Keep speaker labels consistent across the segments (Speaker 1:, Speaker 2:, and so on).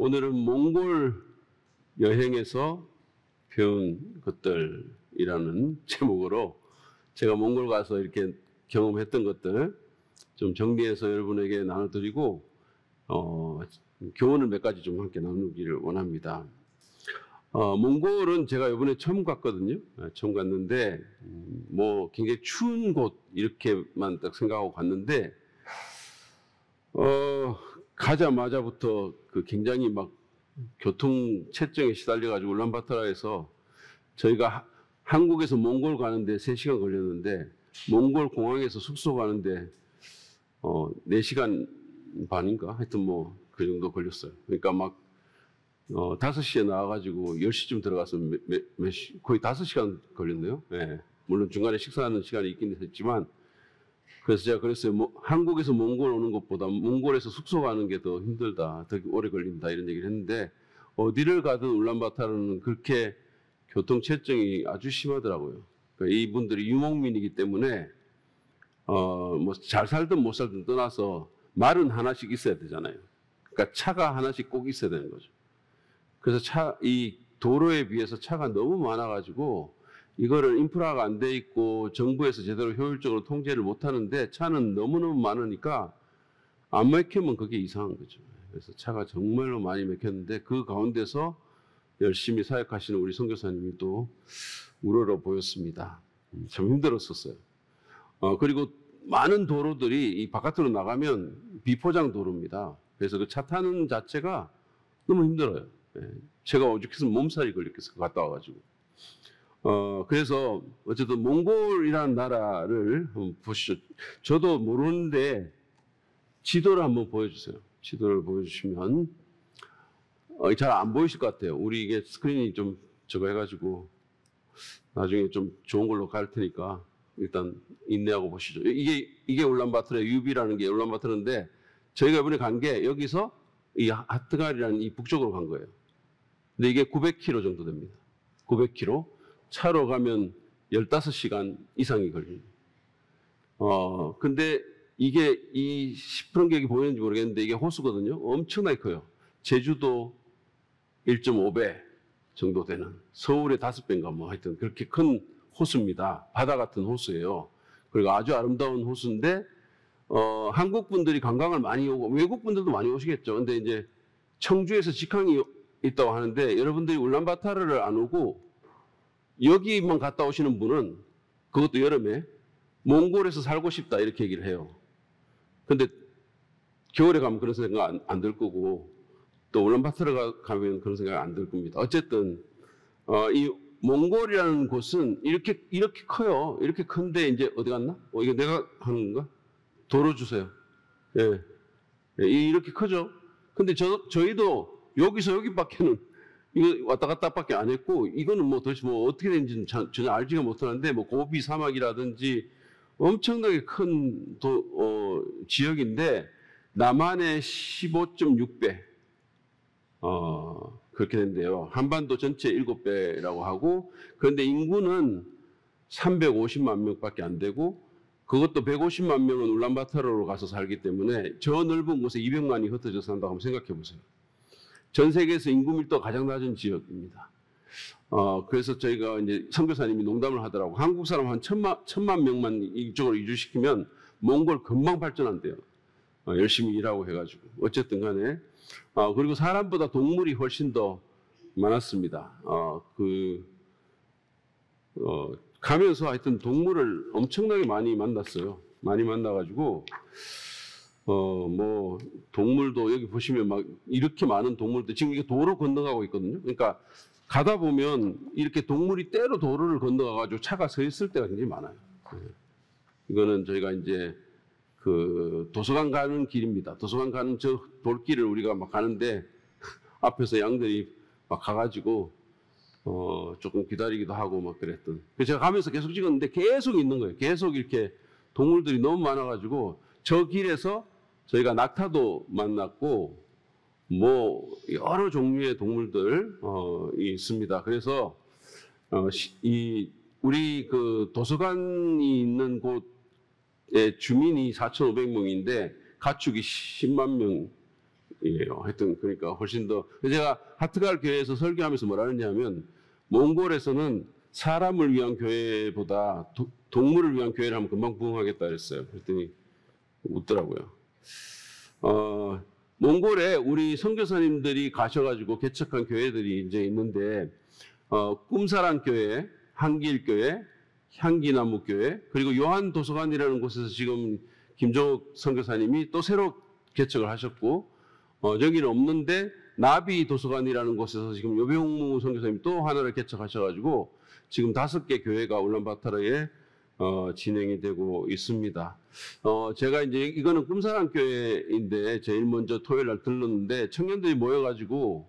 Speaker 1: 오늘은 몽골 여행에서 배운 것들이라는 제목으로 제가 몽골 가서 이렇게 경험했던 것들 좀 정리해서 여러분에게 나눠드리고 교훈을 몇 가지 좀 함께 나누기를 원합니다. 몽골은 제가 이번에 처음 갔거든요. 처음 갔는데 뭐 굉장히 추운 곳 이렇게만 딱 생각하고 갔는데 가자마자부터 그 굉장히 막 교통 체증에 시달려가지고 울란바토르에서 저희가 한국에서 몽골 가는데 3시간 걸렸는데 몽골 공항에서 숙소 가는데 4시간 반인가? 하여튼 뭐 그 정도 걸렸어요. 그러니까 막 5시에 나와가지고 10시쯤 들어가서 거의 5시간 걸렸네요. 네. 물론 중간에 식사하는 시간이 있긴 했지만 그래서 제가 그랬어요. 한국에서 몽골 오는 것보다 몽골에서 숙소 가는 게 더 힘들다. 더 오래 걸린다. 이런 얘기를 했는데 어디를 가든 울란바토르는 그렇게 교통 체증이 아주 심하더라고요. 그러니까 이분들이 유목민이기 때문에 뭐 잘 살든 못 살든 떠나서 말은 하나씩 있어야 되잖아요. 그러니까 차가 하나씩 꼭 있어야 되는 거죠. 그래서 이 도로에 비해서 차가 너무 많아가지고 이거를 인프라가 안 돼 있고 정부에서 제대로 효율적으로 통제를 못 하는데 차는 너무너무 많으니까 안 막히면 그게 이상한 거죠. 그래서 차가 정말로 많이 막혔는데 그 가운데서 열심히 사역하시는 우리 선교사님이 또 우러러 보였습니다. 참 힘들었었어요. 그리고 많은 도로들이 이 바깥으로 나가면 비포장 도로입니다. 그래서 그 차 타는 자체가 너무 힘들어요. 제가 오죽했으면 몸살이 걸렸겠어요. 갔다 와가지고. 그래서 어쨌든 몽골이라는 나라를 한번 보시죠. 저도 모르는데 지도를 한번 보여주세요. 지도를 보여주시면 잘 안 보이실 것 같아요. 우리 이게 스크린이 좀 저거 해가지고 나중에 좀 좋은 걸로 갈 테니까 일단 인내하고 보시죠. 이게 울란바토르의 유비라는 게 울란바토르인데 저희가 이번에 간 게 여기서 이 하트갈이라는 이 북쪽으로 간 거예요. 근데 이게 900km 정도 됩니다. 900km. 차로 가면 15시간 이상이 걸립니다. 근데 이게 이 시퍼런 게 여기 보이는지 모르겠는데 이게 호수거든요. 엄청나게 커요. 제주도 1.5배 정도 되는 서울의 5배인가 뭐 하여튼 그렇게 큰 호수입니다. 바다 같은 호수예요. 그리고 아주 아름다운 호수인데 한국 분들이 관광을 많이 오고 외국 분들도 많이 오시겠죠. 근데 이제 청주에서 직항이 있다고 하는데 여러분들이 울란바토르를 안 오고 여기만 갔다 오시는 분은 그것도 여름에 몽골에서 살고 싶다 이렇게 얘기를 해요. 근데 겨울에 가면 그런 생각 안 들 거고 또 울란바토르 가면 그런 생각 안 들 겁니다. 어쨌든 이 몽골이라는 곳은 이렇게 커요. 이렇게 큰데 이제 어디 갔나? 이거 내가 하는 건가? 도로 주세요. 예. 이렇게 크죠? 근데 저희도 여기서 여기밖에는 이거 왔다 갔다밖에 안 했고 이거는 뭐 도대체 뭐 어떻게 되는지는 전혀 알지가 못하는데 뭐 고비 사막이라든지 엄청나게 큰 지역인데 남한의 15.6배 그렇게 된대요. 한반도 전체 7배라고 하고 그런데 인구는 350만 명밖에 안 되고 그것도 150만 명은 울란바토르로 가서 살기 때문에 저 넓은 곳에 200만이 흩어져 산다고 한번 생각해 보세요. 전 세계에서 인구 밀도가 가장 낮은 지역입니다. 그래서 저희가 이제 선교사님이 농담을 하더라고. 한국 사람 한 1,000만 명만 이쪽으로 이주시키면 몽골 금방 발전한대요. 열심히 일하고 해가지고. 어쨌든 간에. 그리고 사람보다 동물이 훨씬 더 많았습니다. 가면서 하여튼 동물을 엄청나게 많이 만났어요. 많이 만나가지고, 뭐, 동물도 여기 보시면 막 이렇게 많은 동물들, 지금 이게 도로 건너가고 있거든요. 그러니까 가다 보면 이렇게 동물이 때로 도로를 건너가가지고 차가 서 있을 때가 굉장히 많아요. 이거는 저희가 이제 그 도서관 가는 길입니다. 도서관 가는 저 돌길을 우리가 막 가는데 앞에서 양들이 막 가가지고 조금 기다리기도 하고 막 그랬던. 그래서 제가 가면서 계속 찍었는데 계속 있는 거예요. 계속 이렇게 동물들이 너무 많아가지고 저 길에서 저희가 낙타도 만났고 뭐 여러 종류의 동물들 있습니다. 그래서 우리 그 도서관이 있는 곳의 주민이 4,500명인데 가축이 10만 명 하여튼 그러니까 훨씬 더 제가 하트갈 교회에서 설교하면서 뭐라 했냐면 몽골에서는 사람을 위한 교회보다 동물을 위한 교회를 하면 금방 부흥하겠다 그랬어요. 그랬더니 웃더라고요. 몽골에 우리 선교사님들이 가셔가지고 개척한 교회들이 이제 있는데 꿈사랑 교회, 한길교회, 향기나무교회, 그리고 요한도서관이라는 곳에서 지금 김종욱 선교사님이 또 새로 개척을 하셨고, 여기는 없는데 나비도서관이라는 곳에서 지금 요병무 선교사님이 또 하나를 개척하셔가지고 지금 5개 교회가 울란바토르에 진행이 되고 있습니다. 제가 이제 이거는 꿈사랑 교회인데 제일 먼저 토요일 날 들렀는데 청년들이 모여가지고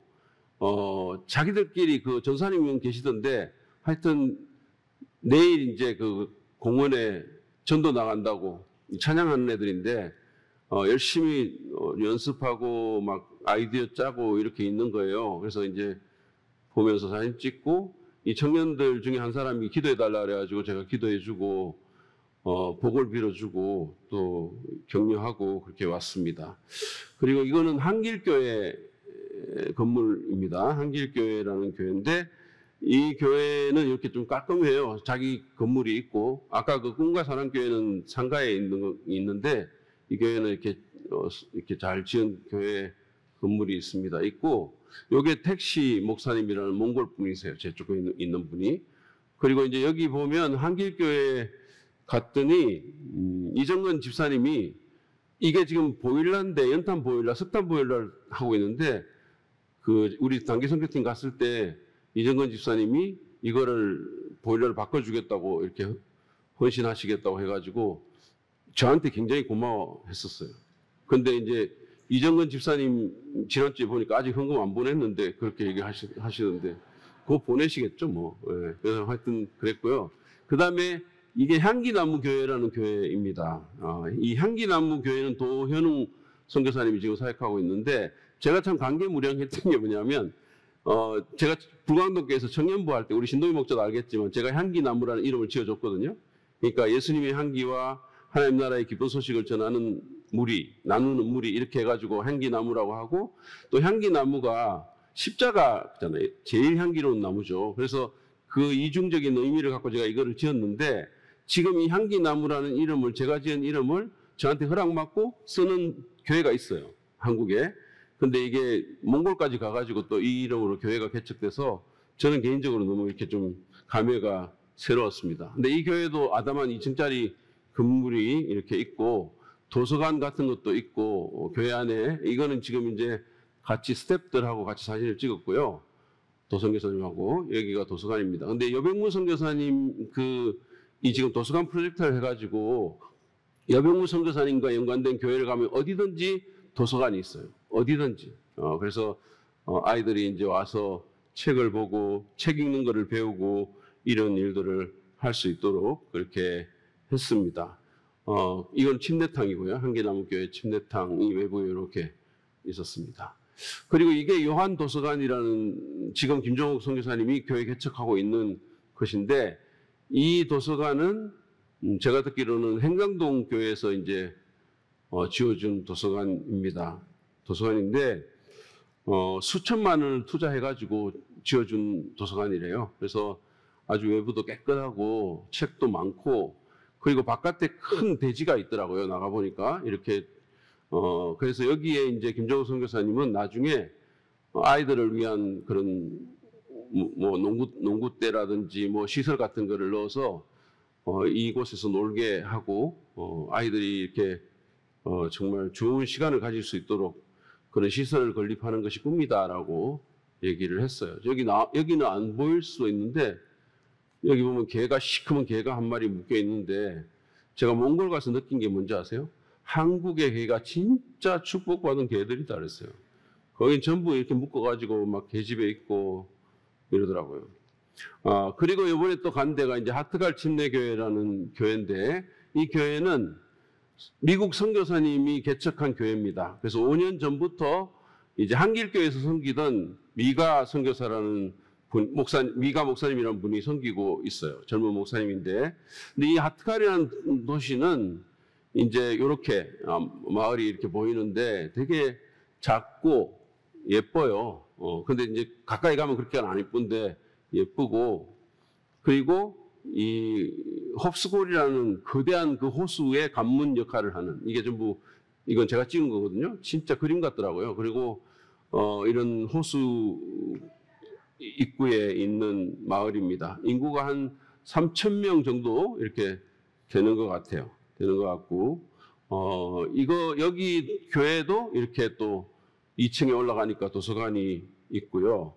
Speaker 1: 자기들끼리 그 전사님은 계시던데 하여튼 내일 이제 그 공원에 전도 나간다고 찬양하는 애들인데 열심히 연습하고 막 아이디어 짜고 이렇게 있는 거예요. 그래서 이제 보면서 사진 찍고 이 청년들 중에 한 사람이 기도해 달라 그래가지고 제가 기도해 주고 복을 빌어주고 또 격려하고 그렇게 왔습니다. 그리고 이거는 한길교회 건물입니다. 한길교회라는 교회인데 이 교회는 이렇게 좀 깔끔해요. 자기 건물이 있고 아까 그 꿈과 사랑교회는 상가에 있는데 이 교회는 이렇게 잘 지은 교회 건물이 있습니다. 있고 요게 택시 목사님이라는 몽골 분이세요. 제 쪽에 있는 분이. 그리고 이제 여기 보면 한길교회 갔더니 이정근 집사님이 이게 지금 보일러인데 연탄 보일러, 석탄 보일러를 하고 있는데 그 우리 단기 선교팀 갔을 때 이정근 집사님이 이거를 보일러를 바꿔주겠다고 이렇게 헌신하시겠다고 해가지고 저한테 굉장히 고마워했었어요. 근데 이제 이정근 집사님 지난주에 보니까 아직 헌금 안 보냈는데 그렇게 얘기하시는데 그거 보내시겠죠 뭐. 네. 그래서 하여튼 그랬고요. 그 다음에 이게 향기나무 교회라는 교회입니다. 이 향기나무 교회는 도현웅 선교사님이 지금 사역하고 있는데 제가 참 감개무량했던 게 뭐냐면 제가 불광동교에서 청년부 할 때 우리 신동희 목사도 알겠지만 제가 향기나무라는 이름을 지어줬거든요. 그러니까 예수님의 향기와 하나님 나라의 기쁜 소식을 전하는 무리, 나누는 무리 이렇게 해가지고 향기나무라고 하고 또 향기나무가 십자가잖아요. 제일 향기로운 나무죠. 그래서 그 이중적인 의미를 갖고 제가 이거를 지었는데 지금 이 향기나무라는 이름을 제가 지은 이름을 저한테 허락받고 쓰는 교회가 있어요. 한국에. 근데 이게 몽골까지 가가지고 또 이 이름으로 교회가 개척돼서 저는 개인적으로 너무 이렇게 좀 감회가 새로웠습니다. 근데 이 교회도 아담한 2층짜리 건물이 이렇게 있고 도서관 같은 것도 있고 교회 안에 이거는 지금 이제 같이 스태프들하고 같이 사진을 찍었고요. 도선교사님하고 여기가 도서관입니다. 근데 여병무 선교사님 이 지금 도서관 프로젝트를 해가지고 여병무 선교사님과 연관된 교회를 가면 어디든지 도서관이 있어요. 어디든지. 그래서 아이들이 이제 와서 책을 보고 책 읽는 거를 배우고 이런 일들을 할 수 있도록 그렇게 했습니다. 이건 침례탕이고요. 한기나무교회 침례탕이 외부에 이렇게 있었습니다. 그리고 이게 요한도서관이라는 지금 김종욱 선교사님이 교회 개척하고 있는 것인데 이 도서관은 제가 듣기로는 행강동 교회에서 이제 지어준 도서관입니다. 도서관인데 수천만 원을 투자해가지고 지어준 도서관이래요. 그래서 아주 외부도 깨끗하고 책도 많고 그리고 바깥에 큰 대지가 있더라고요. 나가보니까 이렇게 그래서 여기에 이제 김정우 선교사님은 나중에 아이들을 위한 그런 뭐 농구대라든지 뭐 시설 같은 거를 넣어서 이곳에서 놀게 하고 아이들이 이렇게 정말 좋은 시간을 가질 수 있도록 그런 시설을 건립하는 것이 꿈이다라고 얘기를 했어요. 여기는 안 보일 수 있는데 여기 보면 시커먼 개가 한 마리 묶여 있는데 제가 몽골 가서 느낀 게 뭔지 아세요? 한국의 개가 진짜 축복받은 개들이다 그랬어요. 거긴 전부 이렇게 묶어가지고 막 개집에 있고 이러더라고요. 그리고 이번에 또 간 데가 이제 하트갈 침례교회라는 교회인데 이 교회는 미국 선교사님이 개척한 교회입니다. 그래서 5년 전부터 이제 한길교회에서 섬기던 미가 선교사라는 미가 목사님이라는 분이 섬기고 있어요. 젊은 목사님인데. 근데 이 하트갈이라는 도시는 이제 이렇게 마을이 이렇게 보이는데 되게 작고 예뻐요. 근데 이제 가까이 가면 그렇게 안 예쁜데 예쁘고, 그리고 이 홉스골이라는 거대한 그 호수의 관문 역할을 하는, 이게 전부 이건 제가 찍은 거거든요. 진짜 그림 같더라고요. 그리고 이런 호수 입구에 있는 마을입니다. 인구가 한 3,000명 정도 이렇게 되는 것 같아요. 되는 것 같고, 여기 교회도 이렇게 또 2층에 올라가니까 도서관이 있고요.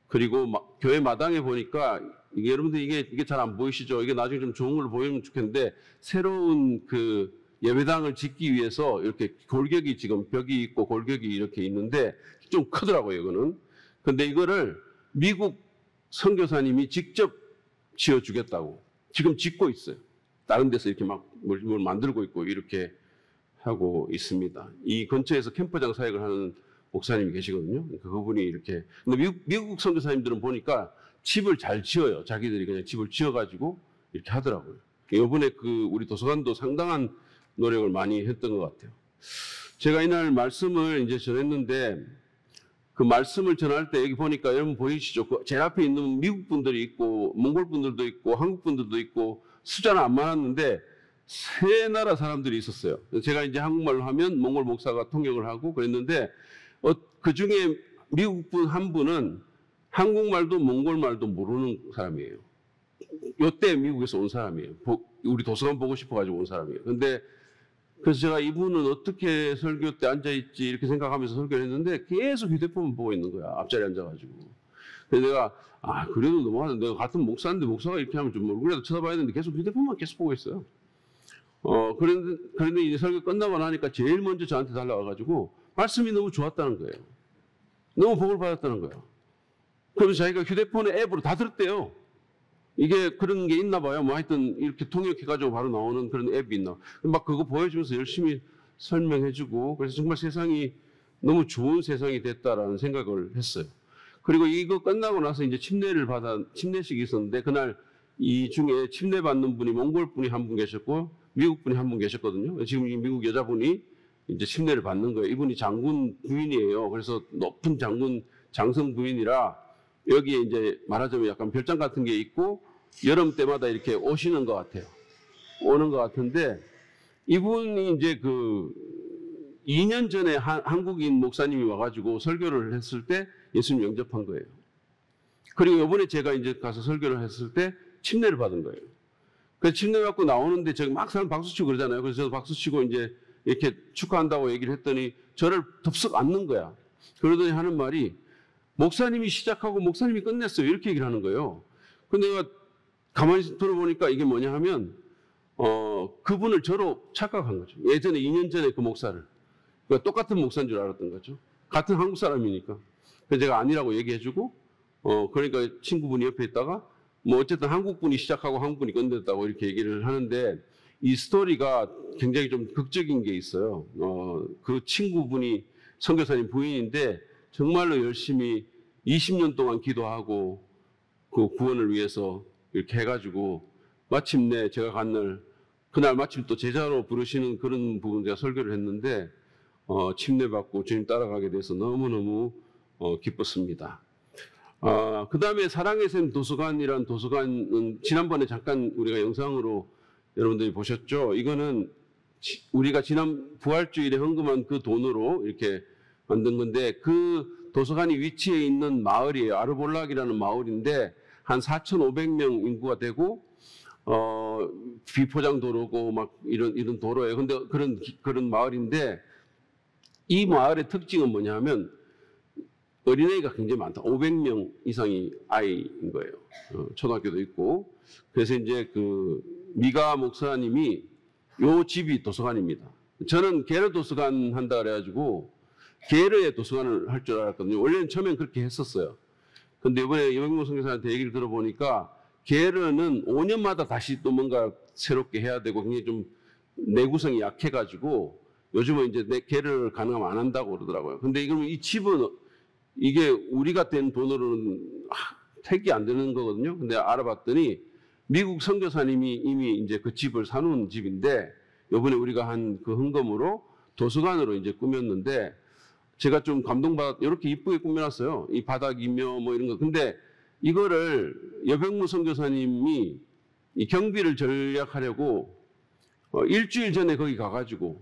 Speaker 1: 그리고 교회 마당에 보니까 여러분들 이게 잘 안 보이시죠? 이게 나중에 좀 좋은 걸 보이면 좋겠는데, 새로운 그 예배당을 짓기 위해서 이렇게 골격이 지금 벽이 있고 골격이 이렇게 있는데 좀 크더라고요, 이거는. 근데 이거를 미국 선교사님이 직접 지어주겠다고 지금 짓고 있어요. 다른 데서 이렇게 막 뭘 만들고 있고 이렇게 하고 있습니다. 이 근처에서 캠퍼장 사역을 하는 목사님이 계시거든요. 그분이 이렇게. 근데 미국 선교사님들은 보니까 집을 잘 지어요. 자기들이 그냥 집을 지어가지고 이렇게 하더라고요. 이번에 우리 도서관도 상당한 노력을 많이 했던 것 같아요. 제가 이날 말씀을 이제 전했는데, 그 말씀을 전할 때 여기 보니까 여러분 보이시죠? 제일 앞에 있는 미국 분들이 있고, 몽골 분들도 있고, 한국 분들도 있고, 숫자는 안 많았는데, 세 나라 사람들이 있었어요. 제가 이제 한국말로 하면 몽골 목사가 통역을 하고 그랬는데, 그 중에 미국 분 한 분은 한국말도 몽골말도 모르는 사람이에요. 요때 미국에서 온 사람이에요. 우리 도서관 보고 싶어가지고 온 사람이에요. 근데 그래서 제가 이분은 어떻게 설교 때 앉아있지 이렇게 생각하면서 설교를 했는데 계속 휴대폰을 보고 있는 거야. 앞자리에 앉아가지고. 그래서 내가 그래도 너무하다. 내가 같은 목사인데 목사가 이렇게 하면 좀 얼굴이라도 쳐다봐야 되는데 계속 휴대폰만 계속 보고 있어요. 그런데 이제 설교 끝나고 나니까 제일 먼저 저한테 달라와가지고 말씀이 너무 좋았다는 거예요. 너무 복을 받았다는 거예요. 그러면서 자기가 휴대폰에 앱으로 다 들었대요. 이게 그런 게 있나 봐요. 뭐 하여튼 이렇게 통역해가지고 바로 나오는 그런 앱이 있나. 막 그거 보여주면서 열심히 설명해주고, 그래서 정말 세상이 너무 좋은 세상이 됐다라는 생각을 했어요. 그리고 이거 끝나고 나서 이제 침례식이 있었는데, 그날 이 중에 침례 받는 분이 몽골 분이 한 분 계셨고, 미국 분이 한 분 계셨거든요. 지금 이 미국 여자분이 이제 침례를 받는 거예요. 이분이 장군 부인이에요. 그래서 높은 장성 부인이라 여기에 이제 말하자면 약간 별장 같은 게 있고 여름 때마다 이렇게 오시는 것 같아요. 오는 것 같은데 이분이 이제 2년 전에 한국인 목사님이 와가지고 설교를 했을 때 예수님 영접한 거예요. 그리고 이번에 제가 이제 가서 설교를 했을 때 침례를 받은 거예요. 그래서 침례 받고 나오는데 제가 막 사람 박수 치고 그러잖아요. 그래서 저도 박수 치고 이제 이렇게 축하한다고 얘기를 했더니 저를 덥석 안는 거야. 그러더니 하는 말이 목사님이 시작하고 목사님이 끝냈어요. 이렇게 얘기를 하는 거예요. 근데 내가 가만히 들어보니까 이게 뭐냐 하면, 그분을 저로 착각한 거죠. 예전에 2년 전에 그 목사를. 그러니까 똑같은 목사인 줄 알았던 거죠. 같은 한국 사람이니까. 그래서 제가 아니라고 얘기해주고, 그러니까 친구분이 옆에 있다가, 뭐 어쨌든 한국분이 시작하고 한국분이 끝냈다고 이렇게 얘기를 하는데, 이 스토리가 굉장히 좀 극적인 게 있어요. 그 친구분이 선교사님 부인인데, 정말로 열심히 20년 동안 기도하고 그 구원을 위해서 이렇게 해가지고 마침내 제가 간 날, 그날 마침 또 제자로 부르시는 그런 부분 제가 설교를 했는데 침례받고 주님 따라가게 돼서 너무너무 기뻤습니다. 그 다음에 사랑의 샘 도서관이란 도서관은 지난번에 잠깐 우리가 영상으로 여러분들이 보셨죠? 이거는 우리가 지난 부활주일에 헌금한 그 돈으로 이렇게 만든 건데 그 도서관이 위치해 있는 마을이에요. 아르볼락이라는 마을인데 한 4,500명 인구가 되고 비포장 도로고 막 이런 도로예요. 근데 그런 마을인데 이 마을의 특징은 뭐냐면 어린애가 굉장히 많다. 500명 이상이 아이인 거예요. 초등학교도 있고. 그래서 이제 그 미가 목사님이 요 집이 도서관입니다. 저는 게르 도서관 한다 그래가지고 게르의 도서관을 할 줄 알았거든요. 원래는 처음엔 그렇게 했었어요. 근데 이번에 이병모 선교사한테 얘기를 들어보니까 게르는 5년마다 다시 또 뭔가 새롭게 해야 되고 굉장히 좀 내구성이 약해가지고 요즘은 이제 게르를 가능하면 안 한다고 그러더라고요. 근데 이 집은 이게 우리가 된 돈으로는 택이 안 되는 거거든요. 근데 알아봤더니 미국 선교사님이 이미 이제 그 집을 사놓은 집인데 요번에 우리가 한 그 헌금으로 도서관으로 이제 꾸몄는데 제가 좀 감동받아 이렇게 이쁘게 꾸며놨어요. 이 바닥이며 뭐 이런 거. 근데 이거를 여백무 선교사님이 이 경비를 절약하려고 일주일 전에 거기 가가지고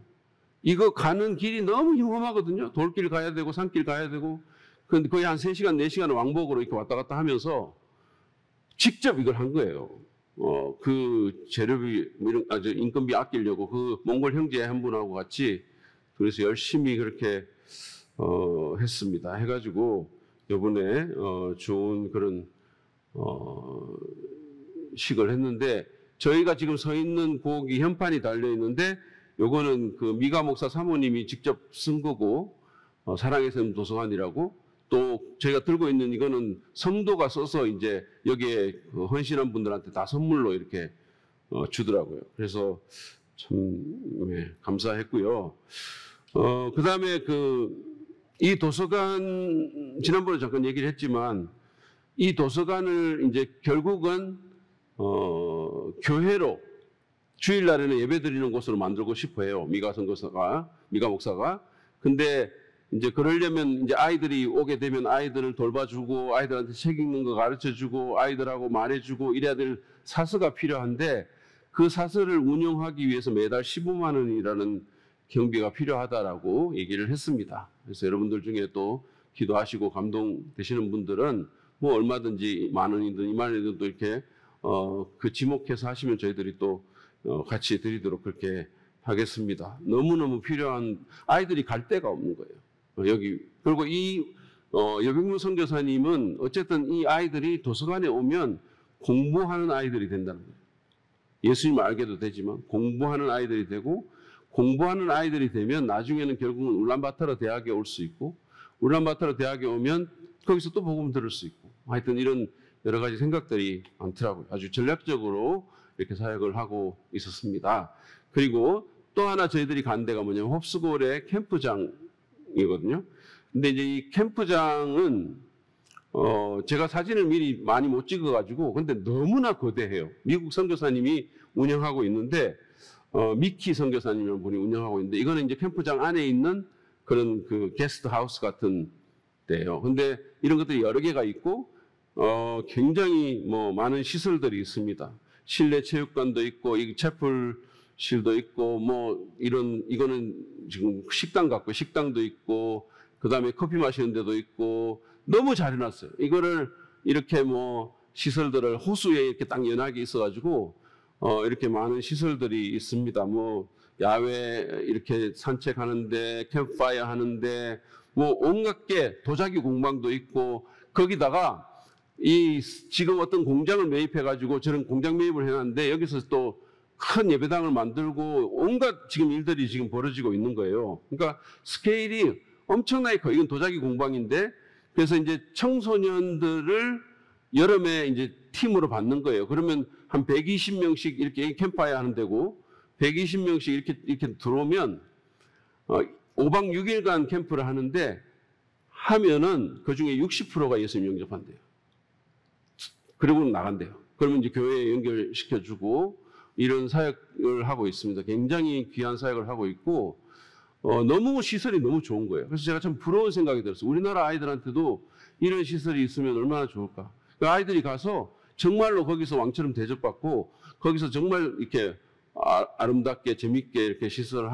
Speaker 1: 이거 가는 길이 너무 흉험하거든요. 돌길 가야 되고 산길 가야 되고. 그런데 거의 한 3시간, 4시간 왕복으로 이렇게 왔다 갔다 하면서 직접 이걸 한 거예요. 그 재료비, 인건비 아끼려고 그 몽골 형제 한 분하고 같이 그래서 열심히 그렇게 했습니다. 해가지고 요번에 좋은 그런 식을 했는데 저희가 지금 서 있는 곡이 현판이 달려 있는데 요거는 그 미가 목사 사모님이 직접 쓴 거고 사랑의 샘 도서관이라고 또 저희가 들고 있는 이거는 성도가 써서 이제 여기에 헌신한 분들한테 다 선물로 이렇게 주더라고요. 그래서 참 감사했고요. 그 다음에 이 도서관 지난번에 잠깐 얘기를 했지만 이 도서관을 이제 결국은 교회로 주일날에는 예배 드리는 곳으로 만들고 싶어 해요. 미가 목사가. 근데 이제 그러려면 이제 아이들이 오게 되면 아이들을 돌봐주고 아이들한테 책 읽는 거 가르쳐주고 아이들하고 말해주고 이래야 될 사서가 필요한데 그 사서를 운영하기 위해서 매달 15만 원이라는 경비가 필요하다라고 얘기를 했습니다. 그래서 여러분들 중에 또 기도하시고 감동되시는 분들은 뭐 얼마든지 만 원이든 2만 원이든 또 이렇게 그 지목해서 하시면 저희들이 또 같이 드리도록 그렇게 하겠습니다. 너무너무 필요한 아이들이 갈 데가 없는 거예요. 여기 그리고 이 여백무 선교사님은 어쨌든 이 아이들이 도서관에 오면 공부하는 아이들이 된다는 거예요. 예수님을 알게도 되지만 공부하는 아이들이 되고 공부하는 아이들이 되면 나중에는 결국은 울란바토르 대학에 올 수 있고 울란바토르 대학에 오면 거기서 또 복음 들을 수 있고 하여튼 이런 여러 가지 생각들이 많더라고요. 아주 전략적으로 이렇게 사역을 하고 있었습니다. 그리고 또 하나 저희들이 간 데가 뭐냐면 홉스골의 캠프장이거든요. 근데 이제 이 캠프장은 제가 사진을 미리 많이 못 찍어가지고 근데 너무나 거대해요. 미국 선교사님이 운영하고 있는데 미키 선교사님이라는 분이 운영하고 있는데 이거는 이제 캠프장 안에 있는 그런 그 게스트 하우스 같은 데예요. 근데 이런 것들이 여러 개가 있고 굉장히 뭐 많은 시설들이 있습니다. 실내 체육관도 있고 이 채플실도 있고 뭐 이거는 지금 식당 같고 식당도 있고 그다음에 커피 마시는 데도 있고 너무 잘 해놨어요. 이거를 이렇게 뭐 시설들을 호수에 이렇게 딱 연하게 있어가지고 이렇게 많은 시설들이 있습니다. 뭐 야외 이렇게 산책하는데 캠프파이어 하는데 뭐 온갖 게 도자기 공방도 있고 거기다가 이 지금 어떤 공장을 매입해가지고 저런 공장 매입을 해놨는데 여기서 또 큰 예배당을 만들고 온갖 지금 일들이 지금 벌어지고 있는 거예요. 그러니까 스케일이 엄청나게 커요. 이건 도자기 공방인데 그래서 이제 청소년들을 여름에 이제 팀으로 받는 거예요. 그러면 한 120명씩 이렇게 캠프파이어 하는 데고 120명씩 이렇게 들어오면 5박 6일간 캠프를 하는데 하면은 그 중에 60%가 예수님 영접한대요. 그리고 나간대요. 그러면 이제 교회에 연결시켜주고 이런 사역을 하고 있습니다. 굉장히 귀한 사역을 하고 있고 너무 시설이 너무 좋은 거예요. 그래서 제가 참 부러운 생각이 들었어요. 우리나라 아이들한테도 이런 시설이 있으면 얼마나 좋을까. 그 아이들이 가서 정말로 거기서 왕처럼 대접받고 거기서 정말 이렇게 아름답게 재밌게 이렇게 시설을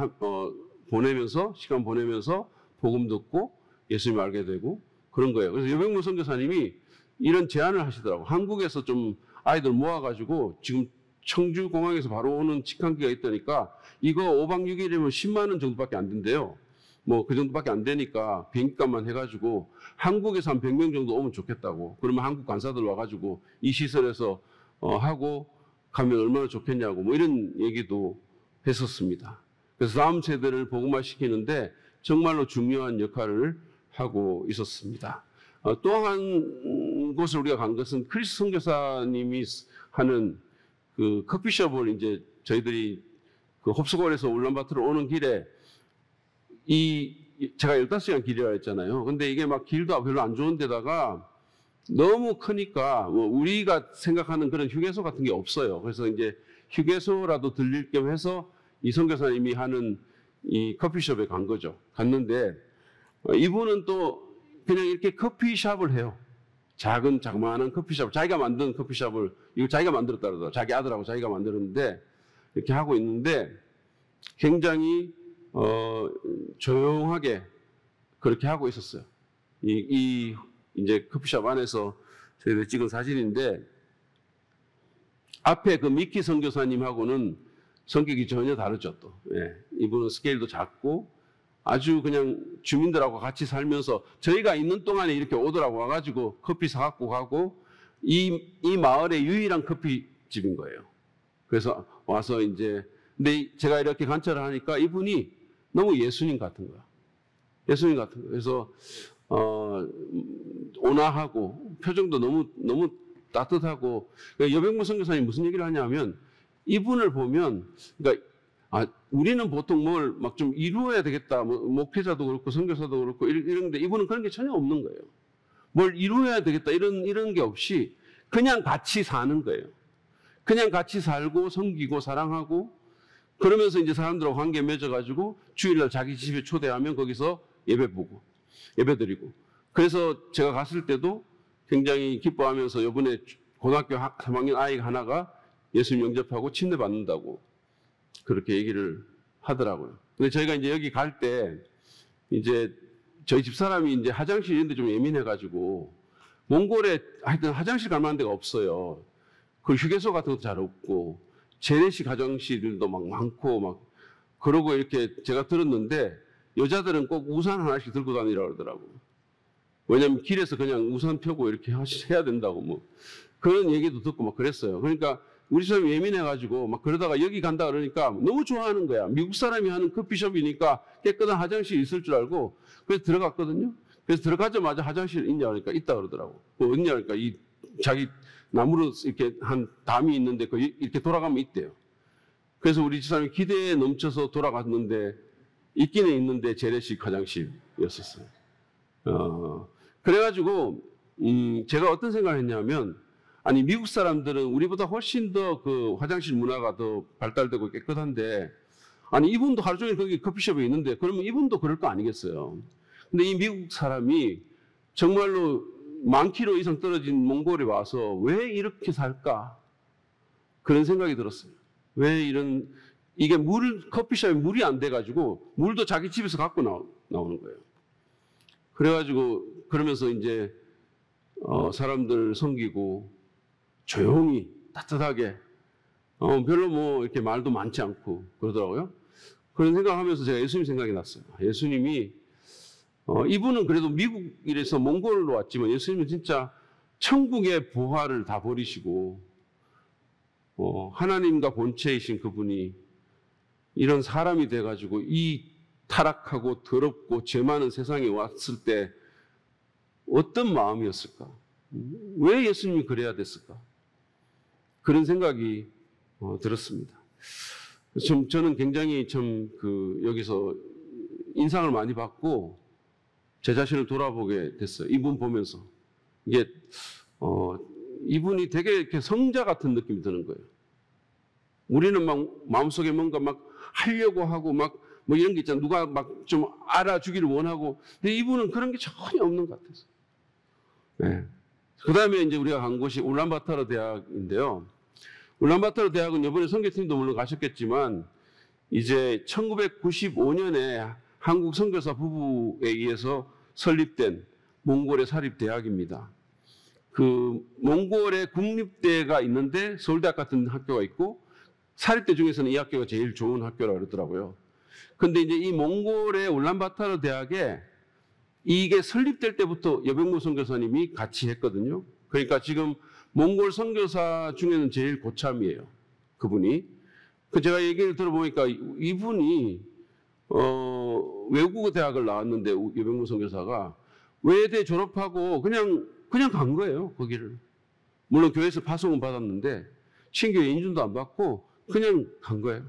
Speaker 1: 보내면서 시간 보내면서 복음 듣고 예수님 알게 되고 그런 거예요. 그래서 여백무 선교사님이 이런 제안을 하시더라고요. 한국에서 좀 아이들 모아가지고 지금 청주공항에서 바로 오는 직항기가 있다니까 이거 5박 6일이면 10만 원 정도밖에 안 된대요. 뭐 그 정도밖에 안 되니까 비행기값만 해가지고 한국에서 한 100명 정도 오면 좋겠다고. 그러면 한국 간사들 와가지고 이 시설에서 하고 가면 얼마나 좋겠냐고 뭐 이런 얘기도 했었습니다. 그래서 다음 세대를 복음화시키는데 정말로 중요한 역할을 하고 있었습니다. 또 한 곳을 우리가 간 것은 크리스 선교사님이 하는 그 커피숍을 이제 저희들이 그 홉스골에서 울란바토르 오는 길에 제가 15시간 길이라 했잖아요. 근데 이게 막 길도 별로 안 좋은 데다가 너무 크니까 뭐 우리가 생각하는 그런 휴게소 같은 게 없어요. 그래서 이제 휴게소라도 들릴 겸 해서 이 선교사님이 하는 이 커피숍에 간 거죠. 갔는데 이분은 또 그냥 이렇게 커피숍을 해요. 작은 자그마한 커피숍, 자기가 만든 커피숍을, 이거 자기가 만들었다 그러더라고요. 자기 아들하고 자기가 만들었는데 이렇게 하고 있는데 굉장히 조용하게 그렇게 하고 있었어요. 이제 커피숍 안에서 저희들 찍은 사진인데 앞에 그 미키 선교사님하고는 성격이 전혀 다르죠. 또 예, 이분은 스케일도 작고 아주 그냥 주민들하고 같이 살면서 저희가 있는 동안에 이렇게 오더라고 와가지고 커피 사갖고 가고 이 마을의 유일한 커피집인 거예요. 그래서 와서 이제 근데 제가 이렇게 관찰을 하니까 이분이 너무 예수님 같은 거야. 예수님 같은 거야. 그래서 온화하고 표정도 너무 따뜻하고 여백모 선교사님 무슨 얘기를 하냐면 이분을 보면 그러니까 우리는 보통 뭘 막 좀 이루어야 되겠다. 목회자도 그렇고 선교사도 그렇고 이런데 이분은 그런 게 전혀 없는 거예요. 뭘 이루어야 되겠다 이런 게 없이 그냥 같이 사는 거예요. 그냥 같이 살고 섬기고 사랑하고 그러면서 이제 사람들하고 관계 맺어가지고 주일날 자기 집에 초대하면 거기서 예배 보고 예배 드리고 그래서 제가 갔을 때도 굉장히 기뻐하면서 이번에 고등학교 3학년 아이가 하나가 예수님 영접하고 침례 받는다고 그렇게 얘기를 하더라고요. 근데 저희가 이제 여기 갈 때 이제 저희 집사람이 이제 화장실 이런 데 좀 예민해가지고 몽골에 하여튼 화장실 갈 만한 데가 없어요. 그 휴게소 같은 것도 잘 없고 재래식 화장실들도 막 많고 막 그러고 이렇게 제가 들었는데 여자들은 꼭 우산 하나씩 들고 다니라고 그러더라고요. 왜냐면 길에서 그냥 우산 펴고 이렇게 해야 된다고 뭐 그런 얘기도 듣고 막 그랬어요. 그러니까 우리 사람이 예민해가지고 막 그러다가 여기 간다 그러니까 너무 좋아하는 거야. 미국 사람이 하는 커피숍이니까 깨끗한 화장실이 있을 줄 알고 그래서 들어갔거든요. 그래서 들어가자마자 화장실 있냐 그러니까 있다 그러더라고. 뭐 있냐 그러니까 이 자기 나무로 이렇게 한 담이 있는데 그 이렇게 돌아가면 있대요. 그래서 우리 집사람이 기대에 넘쳐서 돌아갔는데 있기는 있는데 재래식 화장실이었었어요. 그래가지고 제가 어떤 생각을 했냐면 아니 미국 사람들은 우리보다 훨씬 더 그 화장실 문화가 더 발달되고 깨끗한데 아니 이분도 하루 종일 거기 커피숍에 있는데 그러면 이분도 그럴 거 아니겠어요. 근데 이 미국 사람이 정말로 10,000km 이상 떨어진 몽골에 와서 왜 이렇게 살까 그런 생각이 들었어요. 왜 이게 커피숍에 물이 안 돼가지고 물도 자기 집에서 갖고 나오는 거예요. 그래가지고 그러면서 이제 사람들 섬기고 조용히 따뜻하게 별로 뭐 이렇게 말도 많지 않고 그러더라고요. 그런 생각하면서 제가 예수님 생각이 났어요. 예수님이 이분은 그래도 미국에서 몽골로 왔지만 예수님은 진짜 천국의 보화를 다 버리시고 하나님과 본체이신 그분이 이런 사람이 돼가지고 이 타락하고 더럽고 죄 많은 세상에 왔을 때 어떤 마음이었을까? 왜 예수님이 그래야 됐을까? 그런 생각이 들었습니다. 저는 굉장히 여기서 인상을 많이 받고 제 자신을 돌아보게 됐어요. 이분 보면서. 이게, 이분이 되게 이렇게 성자 같은 느낌이 드는 거예요. 우리는 막 마음속에 뭔가 막 하려고 하고 막 뭐 이런 게 있잖아. 누가 막 좀 알아주기를 원하고. 근데 이분은 그런 게 전혀 없는 것 같아서. 네. 그 다음에 이제 우리가 간 곳이 울란바토르 대학인데요. 울란바토르 대학은 이번에 선교팀도 물론 가셨겠지만 이제 1995년에 한국 선교사 부부에 의해서 설립된 몽골의 사립대학입니다. 그 몽골의 국립대가 있는데 서울대학 같은 학교가 있고 사립대 중에서는 이 학교가 제일 좋은 학교라고 그러더라고요. 근데 이제 이 몽골의 울란바토르 대학에 이게 설립될 때부터 여백모 선교사님이 같이 했거든요. 그러니까 지금 몽골 선교사 중에는 제일 고참이에요. 그분이. 제가 얘기를 들어보니까 이분이 외국어 대학을 나왔는데 여백모 선교사가 외대 졸업하고 그냥 간 거예요. 거기를. 물론 교회에서 파송은 받았는데 신교회 인준도 안 받고 그냥 간 거예요.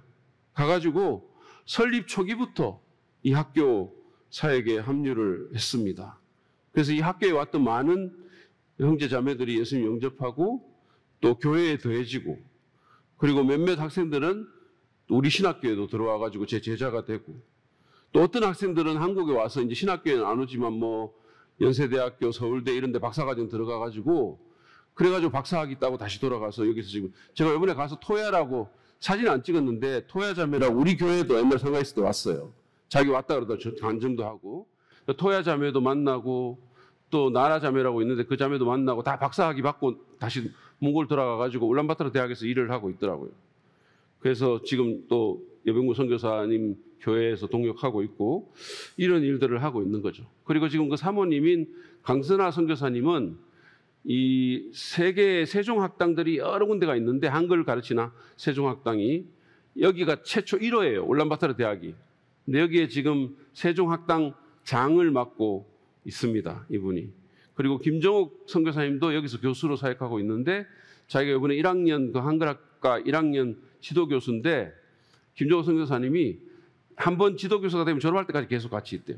Speaker 1: 가가지고 설립 초기부터 이 학교 사역에 합류를 했습니다. 그래서 이 학교에 왔던 많은 형제 자매들이 예수님 영접하고 또 교회에 더해지고 그리고 몇몇 학생들은 우리 신학교에도 들어와가지고 제 제자가 되고 또 어떤 학생들은 한국에 와서 이제 신학교에는 안 오지만 뭐 연세대학교, 서울대 이런 데 박사과정 들어가가지고 그래가지고 박사학위 따고 다시 돌아가서 여기서 지금 제가 이번에 가서 토야라고 사진 안 찍었는데 토야 자매라고 우리 교회도 옛날 상가있을 때 왔어요. 자기 왔다 그러다 간증도 하고 토야 자매도 만나고 또 나라 자매라고 있는데 그 자매도 만나고 다 박사학위 받고 다시 몽골 돌아가가지고 울란바토르 대학에서 일을 하고 있더라고요. 그래서 지금 또 여병무 선교사님 교회에서 동역하고 있고 이런 일들을 하고 있는 거죠. 그리고 지금 그 사모님인 강선아 선교사님은 이 세계 세종학당들이 여러 군데가 있는데 한글 가르치나 세종학당이 여기가 최초 1호예요. 울란바토르 대학이. 근데 여기에 지금 세종학당 장을 맡고 있습니다. 이분이. 그리고 김정옥 선교사님도 여기서 교수로 사역하고 있는데 자기가 이번에 1학년 그 한글학과 1학년 지도교수인데 김정옥 선교사님이 한 번 지도교수가 되면 졸업할 때까지 계속 같이 있대요.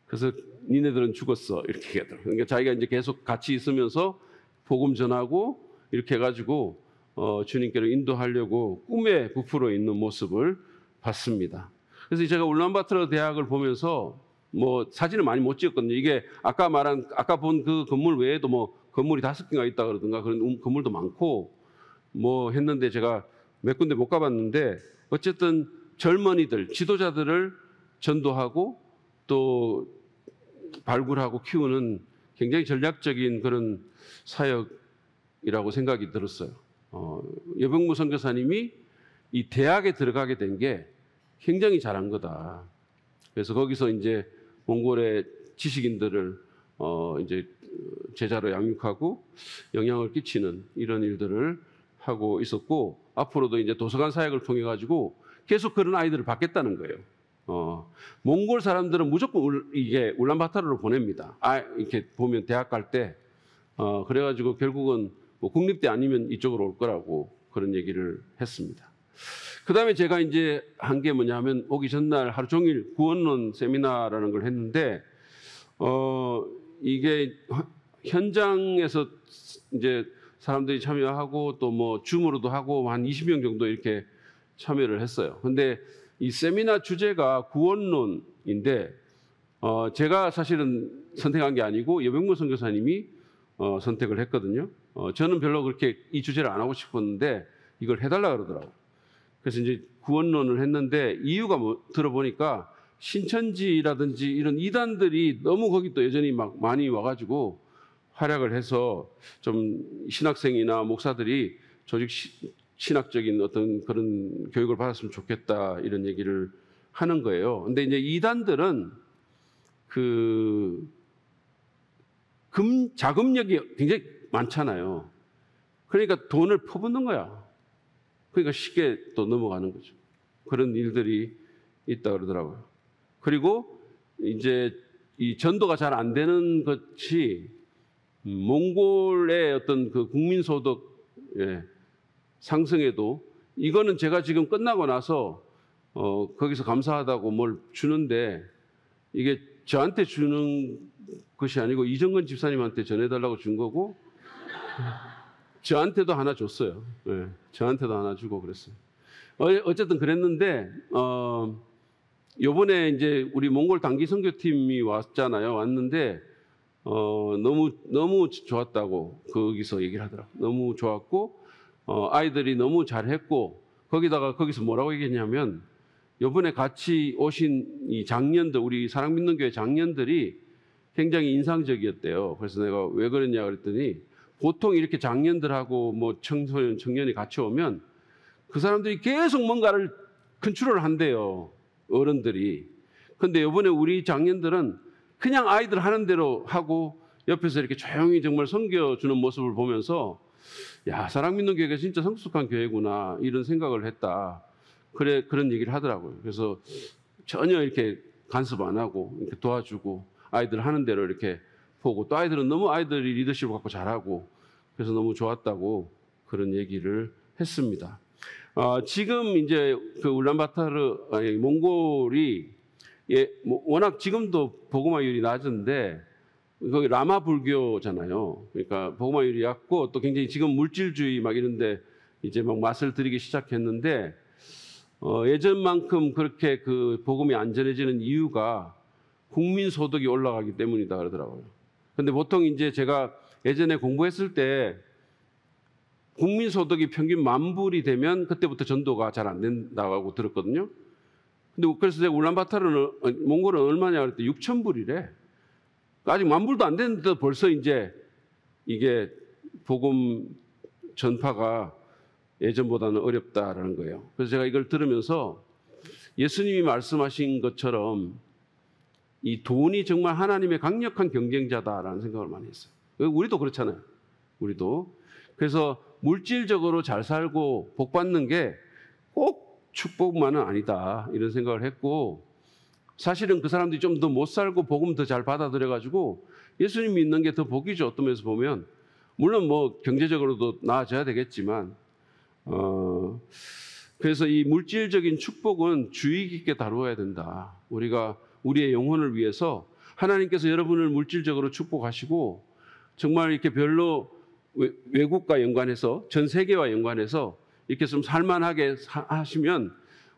Speaker 1: 그래서 니네들은 죽었어 이렇게 얘기하더라고요. 그러니까 자기가 이제 계속 같이 있으면서 복음 전하고 이렇게 해가지고 주님께로 인도하려고 꿈에 부풀어 있는 모습을 봤습니다. 그래서 제가 울란바토르 대학을 보면서 뭐 사진을 많이 못 찍었거든요. 이게 아까 본 그 건물 외에도 뭐 건물이 5개가 있다 그러든가 그런 건물도 많고 뭐 했는데 제가 몇 군데 못 가봤는데 어쨌든 젊은이들, 지도자들을 전도하고 또 발굴하고 키우는 굉장히 전략적인 그런 사역이라고 생각이 들었어요. 여병무 선교사님이 이 대학에 들어가게 된 게 굉장히 잘한 거다. 그래서 거기서 이제 몽골의 지식인들을 이제 제자로 양육하고 영향을 끼치는 이런 일들을 하고 있었고 앞으로도 이제 도서관 사역을 통해 가지고 계속 그런 아이들을 받겠다는 거예요. 몽골 사람들은 무조건 이게 울란바토르로 보냅니다. 이렇게 보면 대학 갈 때 그래가지고 결국은 뭐 국립대 아니면 이쪽으로 올 거라고 그런 얘기를 했습니다. 그 다음에 제가 이제 한 게 뭐냐면 오기 전날 하루 종일 구원론 세미나라는 걸 했는데 이게 현장에서 이제 사람들이 참여하고 또 뭐 줌으로도 하고 한 20명 정도 이렇게 참여를 했어요. 근데 이 세미나 주제가 구원론인데 제가 사실은 선택한 게 아니고 여병무 선교사님이 선택을 했거든요. 저는 별로 그렇게 이 주제를 안 하고 싶었는데 이걸 해달라 그러더라고요. 그래서 이제 구원론을 했는데 이유가 뭐 들어보니까 신천지라든지 이런 이단들이 너무 거기 또 여전히 막 많이 와가지고 활약을 해서 좀 신학생이나 목사들이 조직 신학적인 어떤 그런 교육을 받았으면 좋겠다 이런 얘기를 하는 거예요. 근데 이제 이단들은 그 자금력이 굉장히 많잖아요. 그러니까 돈을 퍼붓는 거야. 그러니까 쉽게 또 넘어가는 거죠. 그런 일들이 있다 그러더라고요. 그리고 이제 이 전도가 잘 안 되는 것이 몽골의 어떤 그 국민소득 상승에도 이거는 제가 지금 끝나고 나서 거기서 감사하다고 뭘 주는데 이게 저한테 주는 것이 아니고 이정근 집사님한테 전해달라고 준 거고 저한테도 하나 줬어요. 네, 저한테도 하나 주고 그랬어요. 어쨌든 그랬는데 요번에 이제 우리 몽골 단기 선교팀이 왔잖아요. 왔는데 너무 좋았다고 거기서 얘기를 하더라고요. 너무 좋았고 아이들이 너무 잘했고 거기서 뭐라고 얘기했냐면 요번에 같이 오신 이 장년들 우리 사랑믿는 교회 장년들이 굉장히 인상적이었대요. 그래서 내가 왜 그랬냐 그랬더니 보통 이렇게 장년들하고 뭐 청소년, 청년이 같이 오면 그 사람들이 계속 뭔가를 컨트롤을 한대요. 어른들이. 근데 이번에 우리 장년들은 그냥 아이들 하는 대로 하고 옆에서 이렇게 조용히 정말 섬겨주는 모습을 보면서 야, 사랑믿는 교회가 진짜 성숙한 교회구나 이런 생각을 했다. 그런 얘기를 하더라고요. 그래서 전혀 이렇게 간섭 안 하고 이렇게 도와주고 아이들 하는 대로 이렇게 보고 또 아이들은 너무 아이들이 리더십을 갖고 잘하고 그래서 너무 좋았다고 그런 얘기를 했습니다. 지금 이제 그 울란바토르 몽골이 워낙 지금도 복음화율이 낮은데 거기 라마 불교잖아요. 그러니까 복음화율이 낮고 또 굉장히 지금 물질주의 막 이런데 이제 막 맛을 들이기 시작했는데 예전만큼 그렇게 그 복음이 안전해지는 이유가 국민 소득이 올라가기 때문이다 그러더라고요. 근데 보통 이제 제가 예전에 공부했을 때 국민 소득이 평균 10,000불이 되면 그때부터 전도가 잘 안 된다고 들었거든요. 근데 그래서 제가 울란바토르는 몽골은 얼마냐 그랬더니 6,000불이래. 아직 10,000불도 안 됐는데 벌써 이제 이게 복음 전파가 예전보다는 어렵다라는 거예요. 그래서 제가 이걸 들으면서 예수님이 말씀하신 것처럼 이 돈이 정말 하나님의 강력한 경쟁자다라는 생각을 많이 했어요. 우리도 그렇잖아요. 우리도. 그래서 물질적으로 잘 살고 복 받는 게 꼭 축복만은 아니다 이런 생각을 했고, 사실은 그 사람들이 좀 더 못 살고 복음 더 잘 받아들여가지고 예수님 믿는 게 더 복이죠. 어떤 면에서 보면. 물론 뭐 경제적으로도 나아져야 되겠지만 그래서 이 물질적인 축복은 주의 깊게 다루어야 된다. 우리가 우리의 영혼을 위해서 하나님께서 여러분을 물질적으로 축복하시고 정말 이렇게 별로 외국과 연관해서 전 세계와 연관해서 이렇게 좀 살만하게 하시면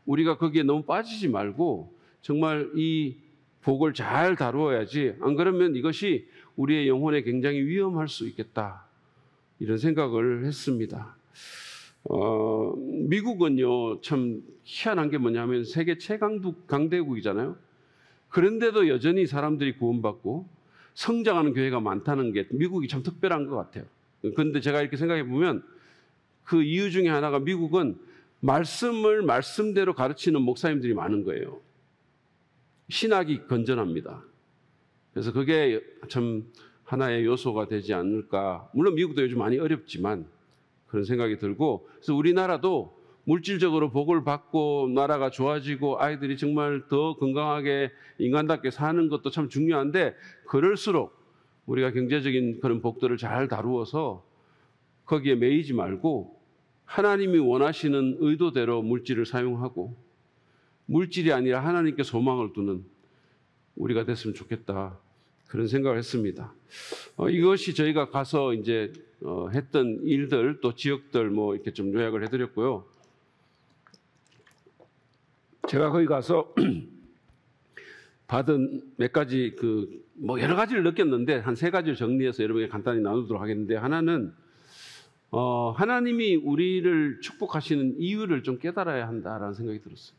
Speaker 1: 우리가 거기에 너무 빠지지 말고 정말 이 복을 잘 다루어야지, 안 그러면 이것이 우리의 영혼에 굉장히 위험할 수 있겠다 이런 생각을 했습니다. 미국은요 참 희한한 게 뭐냐면 세계 최강대국이잖아요. 그런데도 여전히 사람들이 구원받고 성장하는 교회가 많다는 게 미국이 참 특별한 것 같아요. 그런데 제가 이렇게 생각해 보면 그 이유 중에 하나가 미국은 말씀을 말씀대로 가르치는 목사님들이 많은 거예요. 신학이 건전합니다. 그래서 그게 참 하나의 요소가 되지 않을까. 물론 미국도 요즘 많이 어렵지만 그런 생각이 들고, 그래서 우리나라도 물질적으로 복을 받고 나라가 좋아지고 아이들이 정말 더 건강하게 인간답게 사는 것도 참 중요한데, 그럴수록 우리가 경제적인 그런 복들을 잘 다루어서 거기에 매이지 말고 하나님이 원하시는 의도대로 물질을 사용하고 물질이 아니라 하나님께 소망을 두는 우리가 됐으면 좋겠다 그런 생각을 했습니다. 이것이 저희가 가서 이제 했던 일들 또 지역들 뭐 이렇게 좀 요약을 해드렸고요. 제가 거기 가서 받은 몇 가지 뭐 여러 가지를 느꼈는데 한 3가지를 정리해서 여러분에게 간단히 나누도록 하겠는데, 하나는 하나님이 우리를 축복하시는 이유를 좀 깨달아야 한다라는 생각이 들었어요.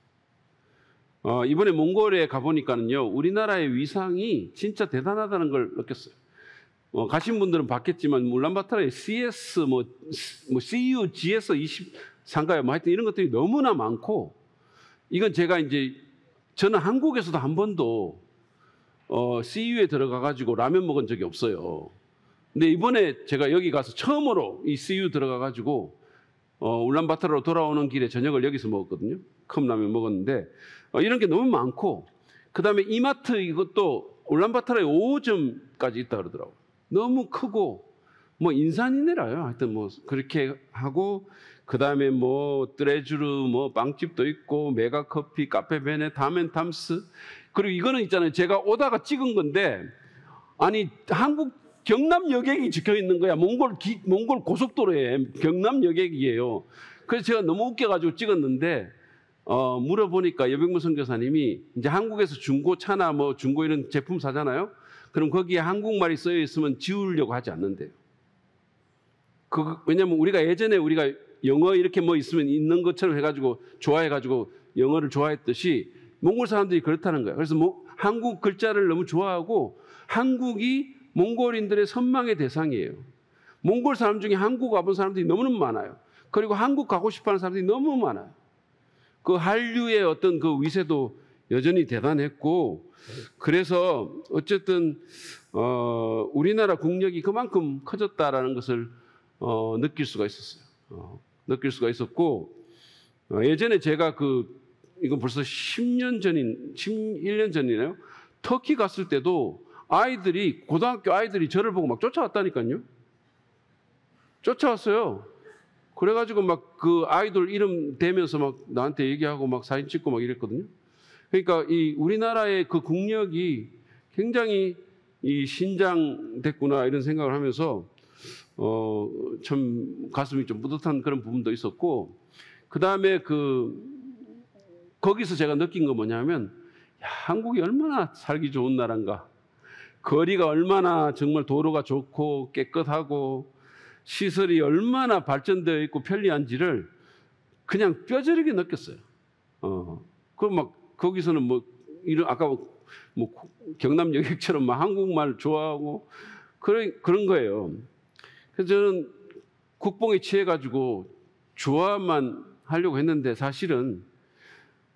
Speaker 1: 이번에 몽골에 가보니까는요, 우리나라의 위상이 진짜 대단하다는 걸 느꼈어요. 가신 분들은 봤겠지만, 울란바토르의 CS, CU, GS 23가요? 뭐 하여튼 이런 것들이 너무나 많고, 이건 제가 이제, 저는 한국에서도 한 번도, CU에 들어가가지고 라면 먹은 적이 없어요. 근데 이번에 제가 여기 가서 처음으로 이 CU 들어가가지고, 울란바토르로 돌아오는 길에 저녁을 여기서 먹었거든요. 컵라면 먹었는데, 이런 게 너무 많고, 그 다음에 이마트 이것도 울란바토르에 5점까지 있다 그러더라고요. 너무 크고, 뭐 인산이네라요. 하여튼 뭐 그렇게 하고, 그 다음에 뭐 뜨레쥬르 뭐 빵집도 있고, 메가커피, 카페베네, 다멘탐스. 그리고 이거는 있잖아요. 제가 오다가 찍은 건데, 아니, 한국 경남 여객이 적혀 있는 거야. 몽골 고속도로에 경남 여객이에요. 그래서 제가 너무 웃겨가지고 찍었는데, 물어보니까 여백문 선교사님이 이제 한국에서 중고차나 뭐 중고 이런 제품 사잖아요. 그럼 거기에 한국말이 쓰여 있으면 지우려고 하지 않는데요. 왜냐면 우리가 예전에 우리가 영어 이렇게 뭐 있으면 있는 것처럼 해가지고 좋아해가지고 영어를 좋아했듯이 몽골 사람들이 그렇다는 거예요. 그래서 뭐 한국 글자를 너무 좋아하고 한국이 몽골인들의 선망의 대상이에요. 몽골 사람 중에 한국 와본 사람들이 너무너무 많아요. 그리고 한국 가고 싶어하는 사람들이 너무 많아요. 그 한류의 어떤 그 위세도 여전히 대단했고, 그래서 어쨌든 우리나라 국력이 그만큼 커졌다라는 것을 느낄 수가 있었어요. 느낄 수가 있었고, 예전에 제가 이건 벌써 11년 전이네요. 터키 갔을 때도 고등학교 아이들이 저를 보고 막 쫓아왔다니까요. 쫓아왔어요. 그래가지고 막 그 아이돌 이름 대면서 막 나한테 얘기하고 막 사진 찍고 막 이랬거든요. 그러니까 이 우리나라의 그 국력이 굉장히 신장됐구나 이런 생각을 하면서 참 가슴이 좀 뿌듯한 그런 부분도 있었고, 그 다음에 거기서 제가 느낀 건 뭐냐면, 야, 한국이 얼마나 살기 좋은 나라인가. 거리가 얼마나 정말 도로가 좋고 깨끗하고 시설이 얼마나 발전되어 있고 편리한지를 그냥 뼈저리게 느꼈어요. 그럼 막 거기서는 뭐 이런 아까 뭐 경남 여객처럼 막 한국말 좋아하고 그런 거예요. 그래서 저는 국뽕에 취해가지고 좋아만 하려고 했는데 사실은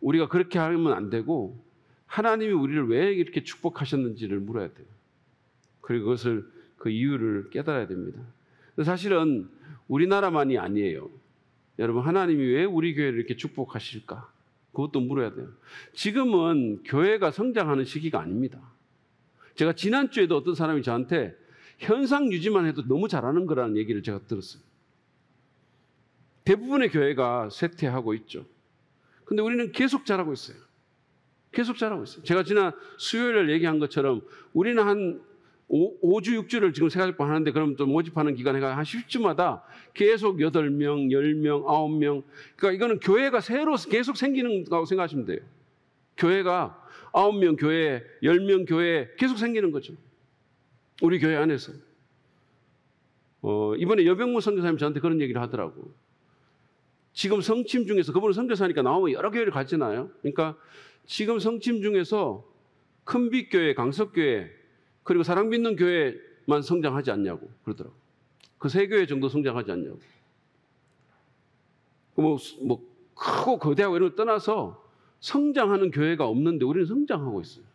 Speaker 1: 우리가 그렇게 하면 안 되고 하나님이 우리를 왜 이렇게 축복하셨는지를 물어야 돼요. 그리고 그것을 그 이유를 깨달아야 됩니다. 사실은 우리나라만이 아니에요. 여러분, 하나님이 왜 우리 교회를 이렇게 축복하실까? 그것도 물어야 돼요. 지금은 교회가 성장하는 시기가 아닙니다. 제가 지난주에도 어떤 사람이 저한테 현상 유지만 해도 너무 잘하는 거라는 얘기를 제가 들었어요. 대부분의 교회가 쇠퇴하고 있죠. 근데 우리는 계속 잘하고 있어요. 계속 잘하고 있어요. 제가 지난 수요일에 얘기한 것처럼 우리는 한 5주, 6주를 지금 생활권 하는데 그럼 또 모집하는 기간에 한 10주마다 계속 8명, 10명, 9명. 그러니까 이거는 교회가 새로 계속 생기는 거라고 생각하시면 돼요. 교회가 9명 교회, 10명 교회 계속 생기는 거죠. 우리 교회 안에서. 이번에 여병무 선교사님이 저한테 그런 얘기를 하더라고. 지금 성침 중에서, 그분은 선교사니까 나오면 여러 교회를 가잖아요. 그러니까 지금 성침 중에서 큰빛교회, 강석교회, 그리고 사랑 믿는 교회만 성장하지 않냐고 그러더라고. 그 3교회 정도 성장하지 않냐고. 뭐 크고 거대하고 이런 걸 떠나서 성장하는 교회가 없는데 우리는 성장하고 있어요.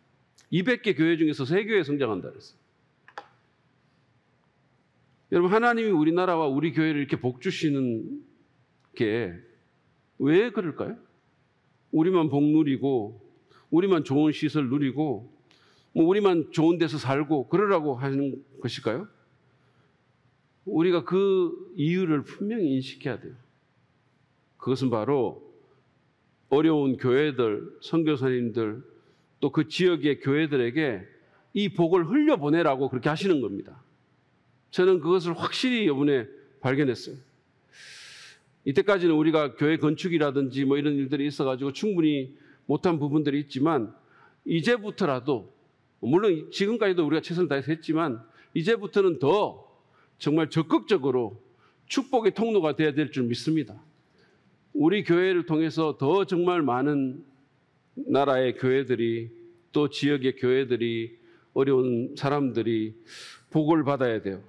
Speaker 1: 200개 교회 중에서 3교회 성장한다 그랬어요. 여러분, 하나님이 우리나라와 우리 교회를 이렇게 복 주시는 게 왜 그럴까요? 우리만 복 누리고 우리만 좋은 시설 누리고 뭐 우리만 좋은 데서 살고 그러라고 하는 것일까요? 우리가 그 이유를 분명히 인식해야 돼요. 그것은 바로 어려운 교회들, 선교사님들, 또 그 지역의 교회들에게 이 복을 흘려보내라고 그렇게 하시는 겁니다. 저는 그것을 확실히 이번에 발견했어요. 이때까지는 우리가 교회 건축이라든지 뭐 이런 일들이 있어가지고 충분히 못한 부분들이 있지만 이제부터라도, 물론 지금까지도 우리가 최선을 다해서 했지만 이제부터는 더 정말 적극적으로 축복의 통로가 되어야 될 줄 믿습니다. 우리 교회를 통해서 더 정말 많은 나라의 교회들이, 또 지역의 교회들이, 어려운 사람들이 복을 받아야 돼요.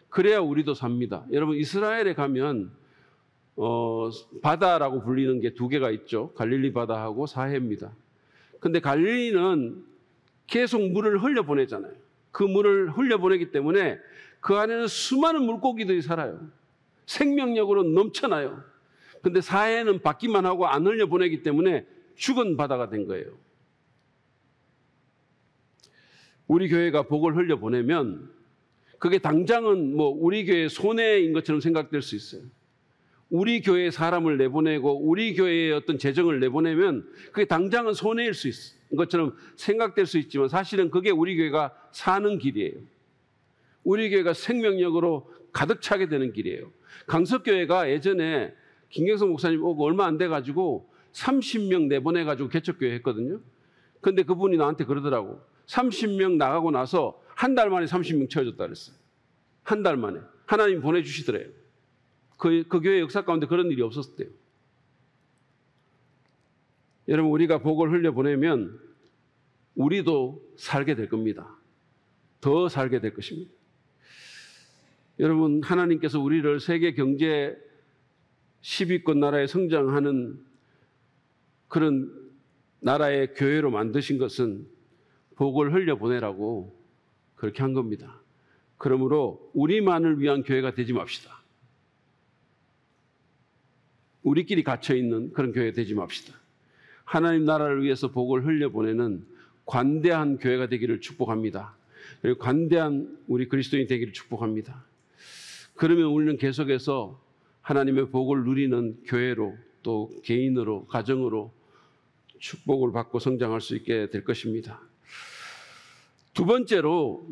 Speaker 1: 그래야 우리도 삽니다. 여러분, 이스라엘에 가면 바다라고 불리는 게 2개가 있죠. 갈릴리 바다하고 사해입니다. 근데 갈릴리는 계속 물을 흘려보내잖아요. 그 물을 흘려보내기 때문에 그 안에는 수많은 물고기들이 살아요. 생명력으로 넘쳐나요. 근데 사해는 받기만 하고 안 흘려보내기 때문에 죽은 바다가 된 거예요. 우리 교회가 복을 흘려보내면 그게 당장은 뭐 우리 교회의 손해인 것처럼 생각될 수 있어요. 우리 교회에 사람을 내보내고 우리 교회에 어떤 재정을 내보내면 그게 당장은 손해일 수 있는 것처럼 생각될 수 있지만 사실은 그게 우리 교회가 사는 길이에요. 우리 교회가 생명력으로 가득 차게 되는 길이에요. 강석교회가 예전에 김경석 목사님 오고 얼마 안 돼가지고 30명 내보내가지고 개척교회 했거든요. 근데 그분이 나한테 그러더라고. 30명 나가고 나서 한 달 만에 30명 채워졌다 그랬어요. 한 달 만에. 하나님 보내주시더래요. 그 교회 역사 가운데 그런 일이 없었대요. 여러분, 우리가 복을 흘려보내면 우리도 살게 될 겁니다. 더 살게 될 것입니다. 여러분, 하나님께서 우리를 세계 경제 10위권 나라에 성장하는 그런 나라의 교회로 만드신 것은 복을 흘려보내라고 그렇게 한 겁니다. 그러므로 우리만을 위한 교회가 되지 맙시다. 우리끼리 갇혀있는 그런 교회가 되지 맙시다. 하나님 나라를 위해서 복을 흘려보내는 관대한 교회가 되기를 축복합니다. 그리고 관대한 우리 그리스도인이 되기를 축복합니다. 그러면 우리는 계속해서 하나님의 복을 누리는 교회로, 또 개인으로, 가정으로 축복을 받고 성장할 수 있게 될 것입니다. 두 번째로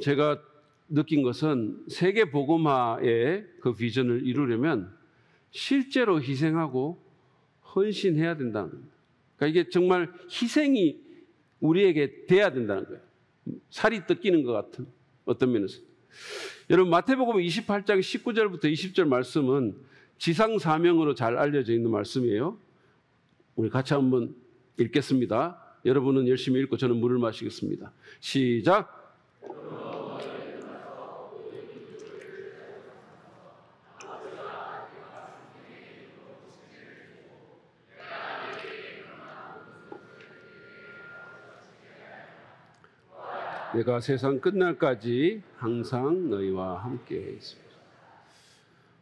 Speaker 1: 제가 느낀 것은 세계 복음화의 그 비전을 이루려면 실제로 희생하고 헌신해야 된다는 겁니다. 그러니까 이게 정말 희생이 우리에게 돼야 된다는 거예요. 살이 뜯기는 것 같은 어떤 면에서. 여러분 마태복음 28장 19절부터 20절 말씀은 지상 사명으로 잘 알려져 있는 말씀이에요. 우리 같이 한번 읽겠습니다. 여러분은 열심히 읽고 저는 물을 마시겠습니다. 시작. 내가 세상 끝날까지 항상 너희와 함께 있습니다.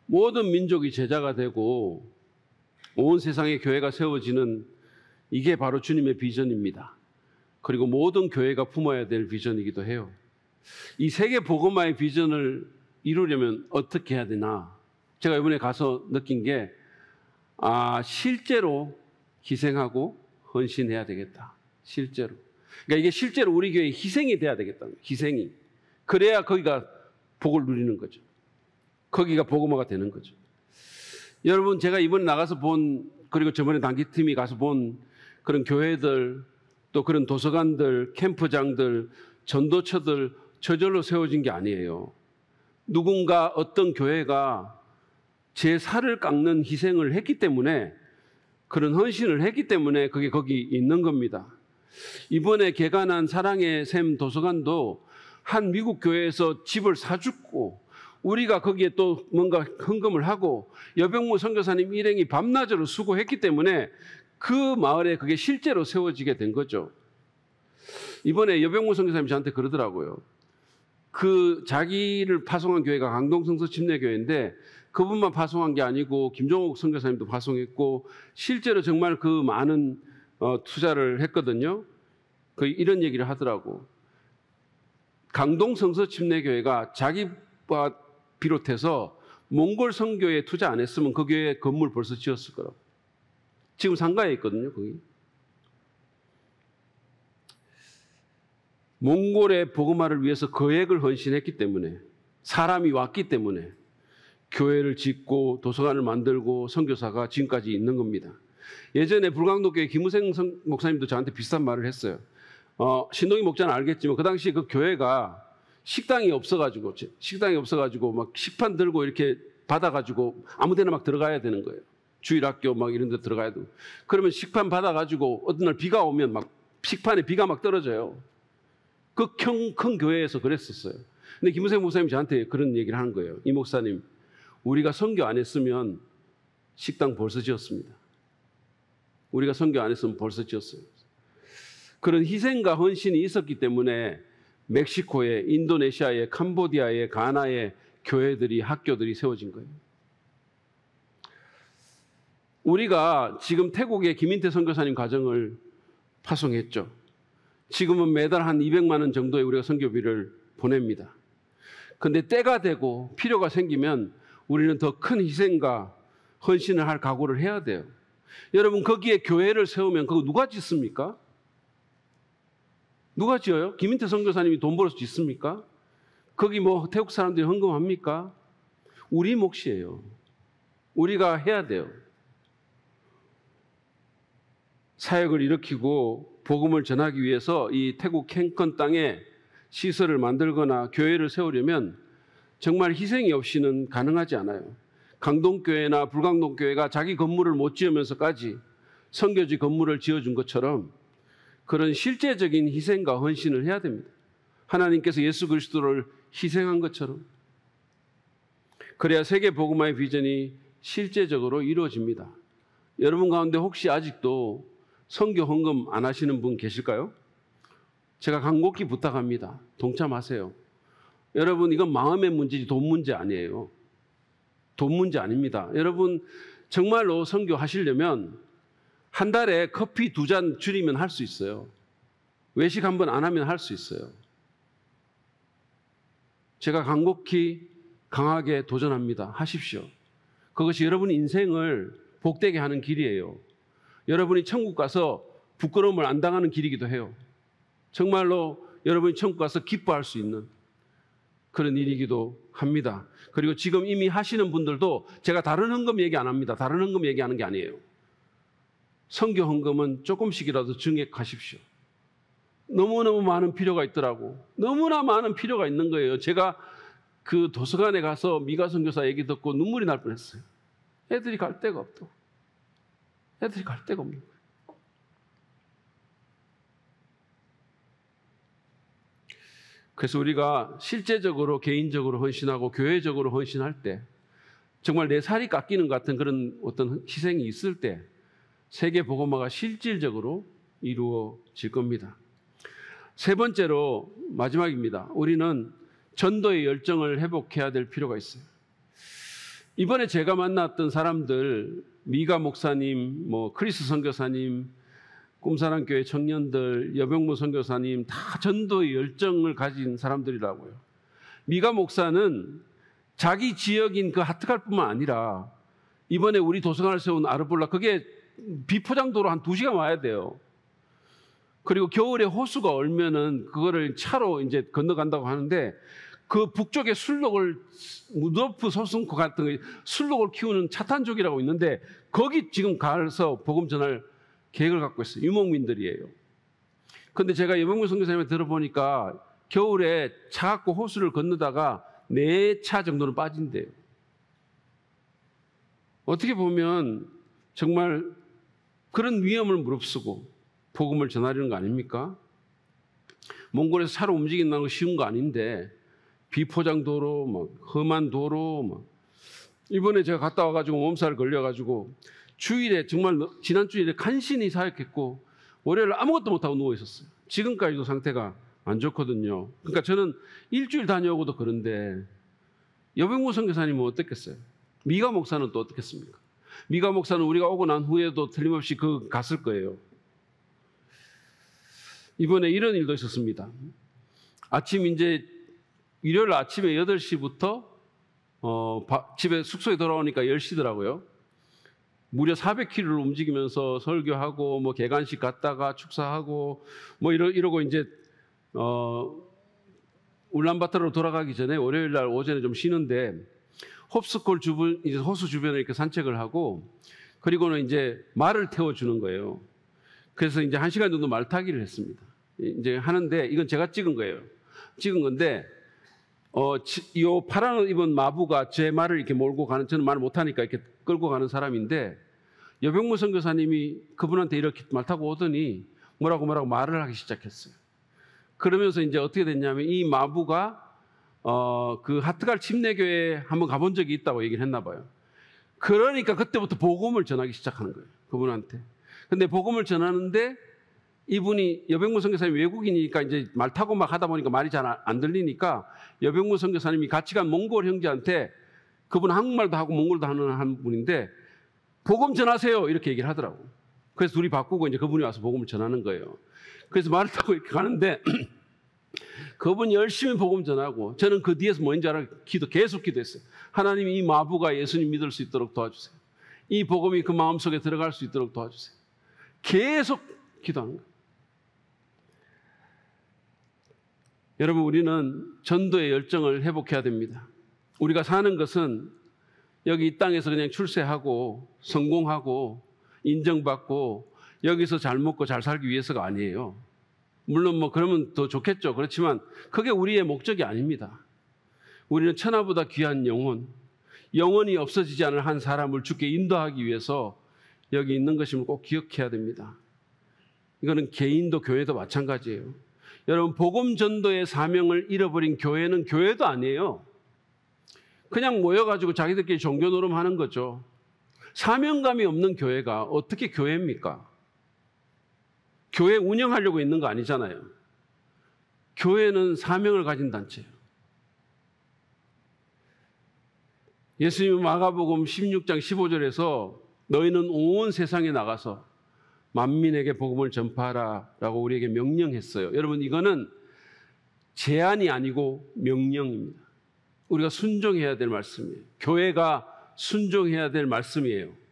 Speaker 1: 모든 민족이 제자가 되고 온 세상의 교회가 세워지는 이게 바로 주님의 비전입니다. 그리고 모든 교회가 품어야 될 비전이기도 해요. 이 세계 복음화의 비전을 이루려면 어떻게 해야 되나? 제가 이번에 가서 느낀 게 실제로 희생하고 헌신해야 되겠다. 실제로. 그러니까 이게 실제로 우리 교회의 희생이 돼야 되겠다. 희생이. 그래야 거기가 복을 누리는 거죠. 거기가 복음화가 되는 거죠. 여러분 제가 이번에 나가서 본 그리고 저번에 단기팀이 가서 본 그런 교회들 또 그런 도서관들, 캠프장들, 전도처들 저절로 세워진 게 아니에요. 누군가 어떤 교회가 제 살을 깎는 희생을 했기 때문에 그런 헌신을 했기 때문에 그게 거기 있는 겁니다. 이번에 개관한 사랑의 샘 도서관도 한 미국 교회에서 집을 사주고 우리가 거기에 또 뭔가 헌금을 하고 여병무 선교사님 일행이 밤낮으로 수고했기 때문에 그 마을에 그게 실제로 세워지게 된 거죠. 이번에 여병무 선교사님이 저한테 그러더라고요. 그 자기를 파송한 교회가 강동성서 침례교회인데 그분만 파송한 게 아니고 김종옥 선교사님도 파송했고 실제로 정말 그 많은 투자를 했거든요. 이런 얘기를 하더라고. 강동성서 침례교회가 자기와 비롯해서 몽골 선교에 투자 안 했으면 그 교회 건물 벌써 지었을 거라고. 지금 상가에 있거든요, 거기. 몽골의 복음화를 위해서 거액을 헌신했기 때문에 사람이 왔기 때문에 교회를 짓고 도서관을 만들고 선교사가 지금까지 있는 겁니다. 예전에 불광동교회 김우생 목사님도 저한테 비슷한 말을 했어요. 신동희 목자는 알겠지만 그 당시 그 교회가 식당이 없어가지고 막 식판 들고 이렇게 받아가지고 아무데나 막 들어가야 되는 거예요. 주일학교 막 이런 데 들어가야 되고. 그러면 식판 받아가지고 어떤 날 비가 오면 막 식판에 비가 막 떨어져요. 그 큰 교회에서 그랬었어요. 근데 김우생 목사님이 저한테 그런 얘기를 하는 거예요. 이 목사님, 우리가 선교 안 했으면 식당 벌써 지었습니다. 우리가 선교 안 했으면 벌써 지었어요. 그런 희생과 헌신이 있었기 때문에 멕시코에, 인도네시아에, 캄보디아에, 가나에 교회들이, 학교들이 세워진 거예요. 우리가 지금 태국의 김인태 선교사님 가정을 파송했죠. 지금은 매달 한 200만 원 정도의 우리가 선교비를 보냅니다. 그런데 때가 되고 필요가 생기면 우리는 더 큰 희생과 헌신을 할 각오를 해야 돼요. 여러분 거기에 교회를 세우면 그거 누가 짓습니까? 누가 지어요? 김인태 선교사님이 돈 벌어서 짓습니까? 거기 뭐 태국 사람들이 헌금합니까? 우리 몫이에요. 우리가 해야 돼요. 사역을 일으키고 복음을 전하기 위해서 이 태국 캔컨 땅에 시설을 만들거나 교회를 세우려면 정말 희생이 없이는 가능하지 않아요. 강동교회나 불강동교회가 자기 건물을 못 지으면서까지 선교지 건물을 지어준 것처럼 그런 실제적인 희생과 헌신을 해야 됩니다. 하나님께서 예수 그리스도를 희생한 것처럼. 그래야 세계 복음화의 비전이 실제적으로 이루어집니다. 여러분 가운데 혹시 아직도 선교 헌금 안 하시는 분 계실까요? 제가 간곡히 부탁합니다. 동참하세요. 여러분 이건 마음의 문제지 돈 문제 아니에요. 돈 문제 아닙니다. 여러분 정말로 선교하시려면 한 달에 커피 2잔 줄이면 할 수 있어요. 외식 한 번 안 하면 할 수 있어요. 제가 간곡히 강하게 도전합니다. 하십시오. 그것이 여러분 인생을 복되게 하는 길이에요. 여러분이 천국 가서 부끄러움을 안 당하는 길이기도 해요. 정말로 여러분이 천국 가서 기뻐할 수 있는 그런 일이기도 합니다. 그리고 지금 이미 하시는 분들도 제가 다른 헌금 얘기 안 합니다. 다른 헌금 얘기하는 게 아니에요. 선교 헌금은 조금씩이라도 증액하십시오. 너무너무 많은 필요가 있더라고. 너무나 많은 필요가 있는 거예요. 제가 그 도서관에 가서 미가 선교사 얘기 듣고 눈물이 날 뻔했어요. 애들이 갈 데가 없다고. 애들이 갈 데가 없는 거예요. 그래서 우리가 실제적으로 개인적으로 헌신하고 교회적으로 헌신할 때 정말 내 살이 깎이는 것 같은 그런 어떤 희생이 있을 때 세계 복음화가 실질적으로 이루어질 겁니다. 세 번째로 마지막입니다. 우리는 전도의 열정을 회복해야 될 필요가 있어요. 이번에 제가 만났던 사람들, 미가 목사님, 크리스 선교사님, 꿈사랑교회 청년들, 여병무 선교사님 다 전도의 열정을 가진 사람들이라고요. 미가 목사는 자기 지역인 그 하트갈뿐만 아니라 이번에 우리 도서관을 세운 아르볼라, 그게 비포장도로 한 2시간 와야 돼요. 그리고 겨울에 호수가 얼면은 그거를 차로 이제 건너간다고 하는데 그 북쪽에 술록을 무더프 소순코 같은 술록을 키우는 차탄족이라고 있는데 거기 지금 가서 복음 전할 계획을 갖고 있어요. 유목민들이에요. 그런데 제가 여병무 선교사님한테 들어보니까 겨울에 차 갖고 호수를 건너다가 4차 정도는 빠진대요. 어떻게 보면 정말 그런 위험을 무릅쓰고 복음을 전하려는 거 아닙니까? 몽골에서 차로 움직인다는 거 쉬운 거 아닌데 비포장 도로, 험한 도로, 이번에 제가 갔다 와가지고 몸살 걸려가지고 주일에 정말 지난 주일에 간신히 사역했고 월요일 아무것도 못하고 누워 있었어요. 지금까지도 상태가 안 좋거든요. 그러니까 저는 일주일 다녀오고도 그런데 여병무 선교사님은 어떻겠어요? 미가 목사는 또 어떻겠습니까? 미가 목사는 우리가 오고 난 후에도 틀림없이 갔을 거예요. 이번에 이런 일도 있었습니다. 아침 이제 일요일 아침에 8시부터 집에 숙소에 돌아오니까 10시더라고요. 무려 400km를 움직이면서 설교하고 개간식 갔다가 축사하고 이러고 이제 울란바토르로 돌아가기 전에 월요일 날 오전에 좀 쉬는데 홉스콜 주변, 이제 호수 주변에 이렇게 산책을 하고 그리고는 이제 말을 태워주는 거예요. 그래서 이제 1시간 정도 말 타기를 했습니다. 이제 하는데 이건 제가 찍은 거예요. 찍은 건데 요 파란 옷 입은 마부가 제 말을 이렇게 몰고 가는, 저는 말 못하니까 이렇게 끌고 가는 사람인데 여병무 선교사님이 그분한테 이렇게 말 타고 오더니 뭐라고 말을 하기 시작했어요. 그러면서 이제 어떻게 됐냐면 이 마부가 그 하트갈 침례교회에 한번 가본 적이 있다고 얘기를 했나 봐요. 그러니까 그때부터 복음을 전하기 시작하는 거예요. 그분한테. 근데 복음을 전하는데 이분이 여병무 선교사님이 외국인이니까 이제 말 타고 막 하다 보니까 말이 잘 안 들리니까 여병무 선교사님이 같이 간 몽골 형제한테, 그분 한국말도 하고 몽골도 하는 한 분인데 복음 전하세요 이렇게 얘기를 하더라고. 그래서 둘이 바꾸고 이제 그분이 와서 복음을 전하는 거예요. 그래서 말을 타고 이렇게 가는데 그분이 열심히 복음 전하고 저는 그 뒤에서 뭔지 알아? 계속 기도했어요. 하나님, 이 마부가 예수님 믿을 수 있도록 도와주세요. 이 복음이 그 마음속에 들어갈 수 있도록 도와주세요. 계속 기도하는 거예요. 여러분, 우리는 전도의 열정을 회복해야 됩니다. 우리가 사는 것은 여기 이 땅에서 그냥 출세하고 성공하고 인정받고 여기서 잘 먹고 잘 살기 위해서가 아니에요. 물론 그러면 더 좋겠죠. 그렇지만 그게 우리의 목적이 아닙니다. 우리는 천하보다 귀한 영혼이 없어지지 않을 한 사람을 주께 인도하기 위해서 여기 있는 것임을 꼭 기억해야 됩니다. 이거는 개인도 교회도 마찬가지예요. 여러분, 복음 전도의 사명을 잃어버린 교회는 교회도 아니에요. 그냥 모여가지고 자기들끼리 종교 노름하는 거죠. 사명감이 없는 교회가 어떻게 교회입니까? 교회 운영하려고 있는 거 아니잖아요. 교회는 사명을 가진 단체예요. 예수님은 마가복음 16장 15절에서 너희는 온 세상에 나가서 만민에게 복음을 전파하라라고 우리에게 명령했어요. 여러분, 이거는 제안이 아니고 명령입니다. 우리가 순종해야 될 말씀이에요. 교회가 순종해야 될 말씀이에요.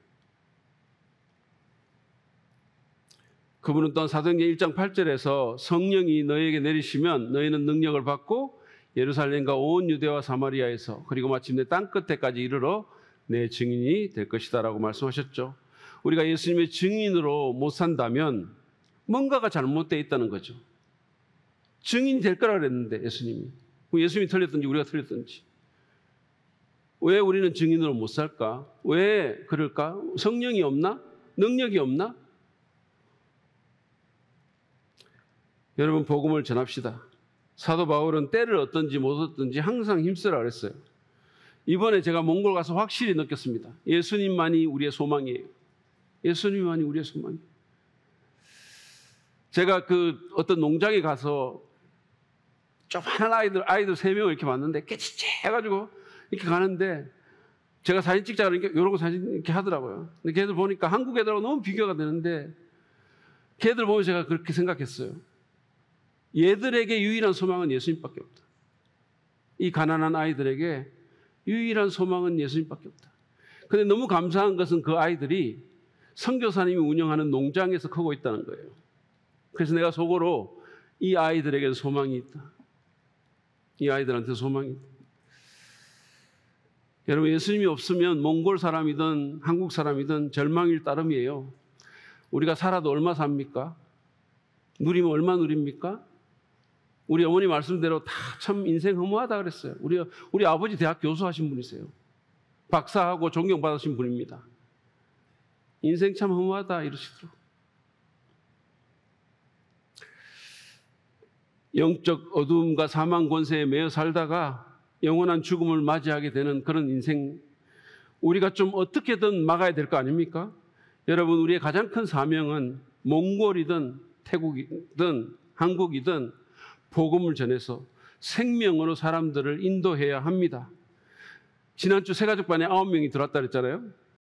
Speaker 1: 그분은 또한 사도행전 1장 8절에서 성령이 너희에게 내리시면 너희는 능력을 받고 예루살렘과 온 유대와 사마리아에서 그리고 마침내 땅끝에까지 이르러 내 증인이 될 것이다 라고 말씀하셨죠. 우리가 예수님의 증인으로 못 산다면 뭔가가 잘못되어 있다는 거죠. 증인이 될 거라 그랬는데 예수님이. 예수님이 틀렸든지 우리가 틀렸든지. 왜 우리는 증인으로 못 살까? 왜 그럴까? 성령이 없나? 능력이 없나? 여러분, 복음을 전합시다. 사도 바울은 때를 얻든지 못 얻든지 항상 힘쓰라 그랬어요. 이번에 제가 몽골 가서 확실히 느꼈습니다. 예수님만이 우리의 소망이에요. 예수님만이 우리의 소망이에요. 제가 그 어떤 농장에 가서 조그마한 아이들 3명을 이렇게 봤는데 깨치치 해가지고 이렇게 가는데 제가 사진 찍자 그러니까 이러고 사진 이렇게 하더라고요. 근데 걔들 보니까 한국 애들하고 너무 비교가 되는데 걔들 보면 제가 그렇게 생각했어요. 얘들에게 유일한 소망은 예수님밖에 없다. 이 가난한 아이들에게 유일한 소망은 예수님밖에 없다. 근데 너무 감사한 것은 그 아이들이 선교사님이 운영하는 농장에서 크고 있다는 거예요. 그래서 내가 속으로 이 아이들에게 소망이 있다. 이 아이들한테 소망이 있다. 여러분, 예수님이 없으면 몽골 사람이든 한국 사람이든 절망일 따름이에요. 우리가 살아도 얼마 삽니까? 누리면 얼마 누립니까? 우리 어머니 말씀대로 다 참 인생 허무하다 그랬어요. 우리 아버지 대학 교수 하신 분이세요. 박사하고 존경받으신 분입니다. 인생 참 허무하다 이러시더라고요. 영적 어두움과 사망 권세에 매여 살다가 영원한 죽음을 맞이하게 되는 그런 인생, 우리가 좀 어떻게든 막아야 될 거 아닙니까? 여러분, 우리의 가장 큰 사명은 몽골이든 태국이든 한국이든 복음을 전해서 생명으로 사람들을 인도해야 합니다. 지난주 새가족반에 9명이 들어왔다 그랬잖아요.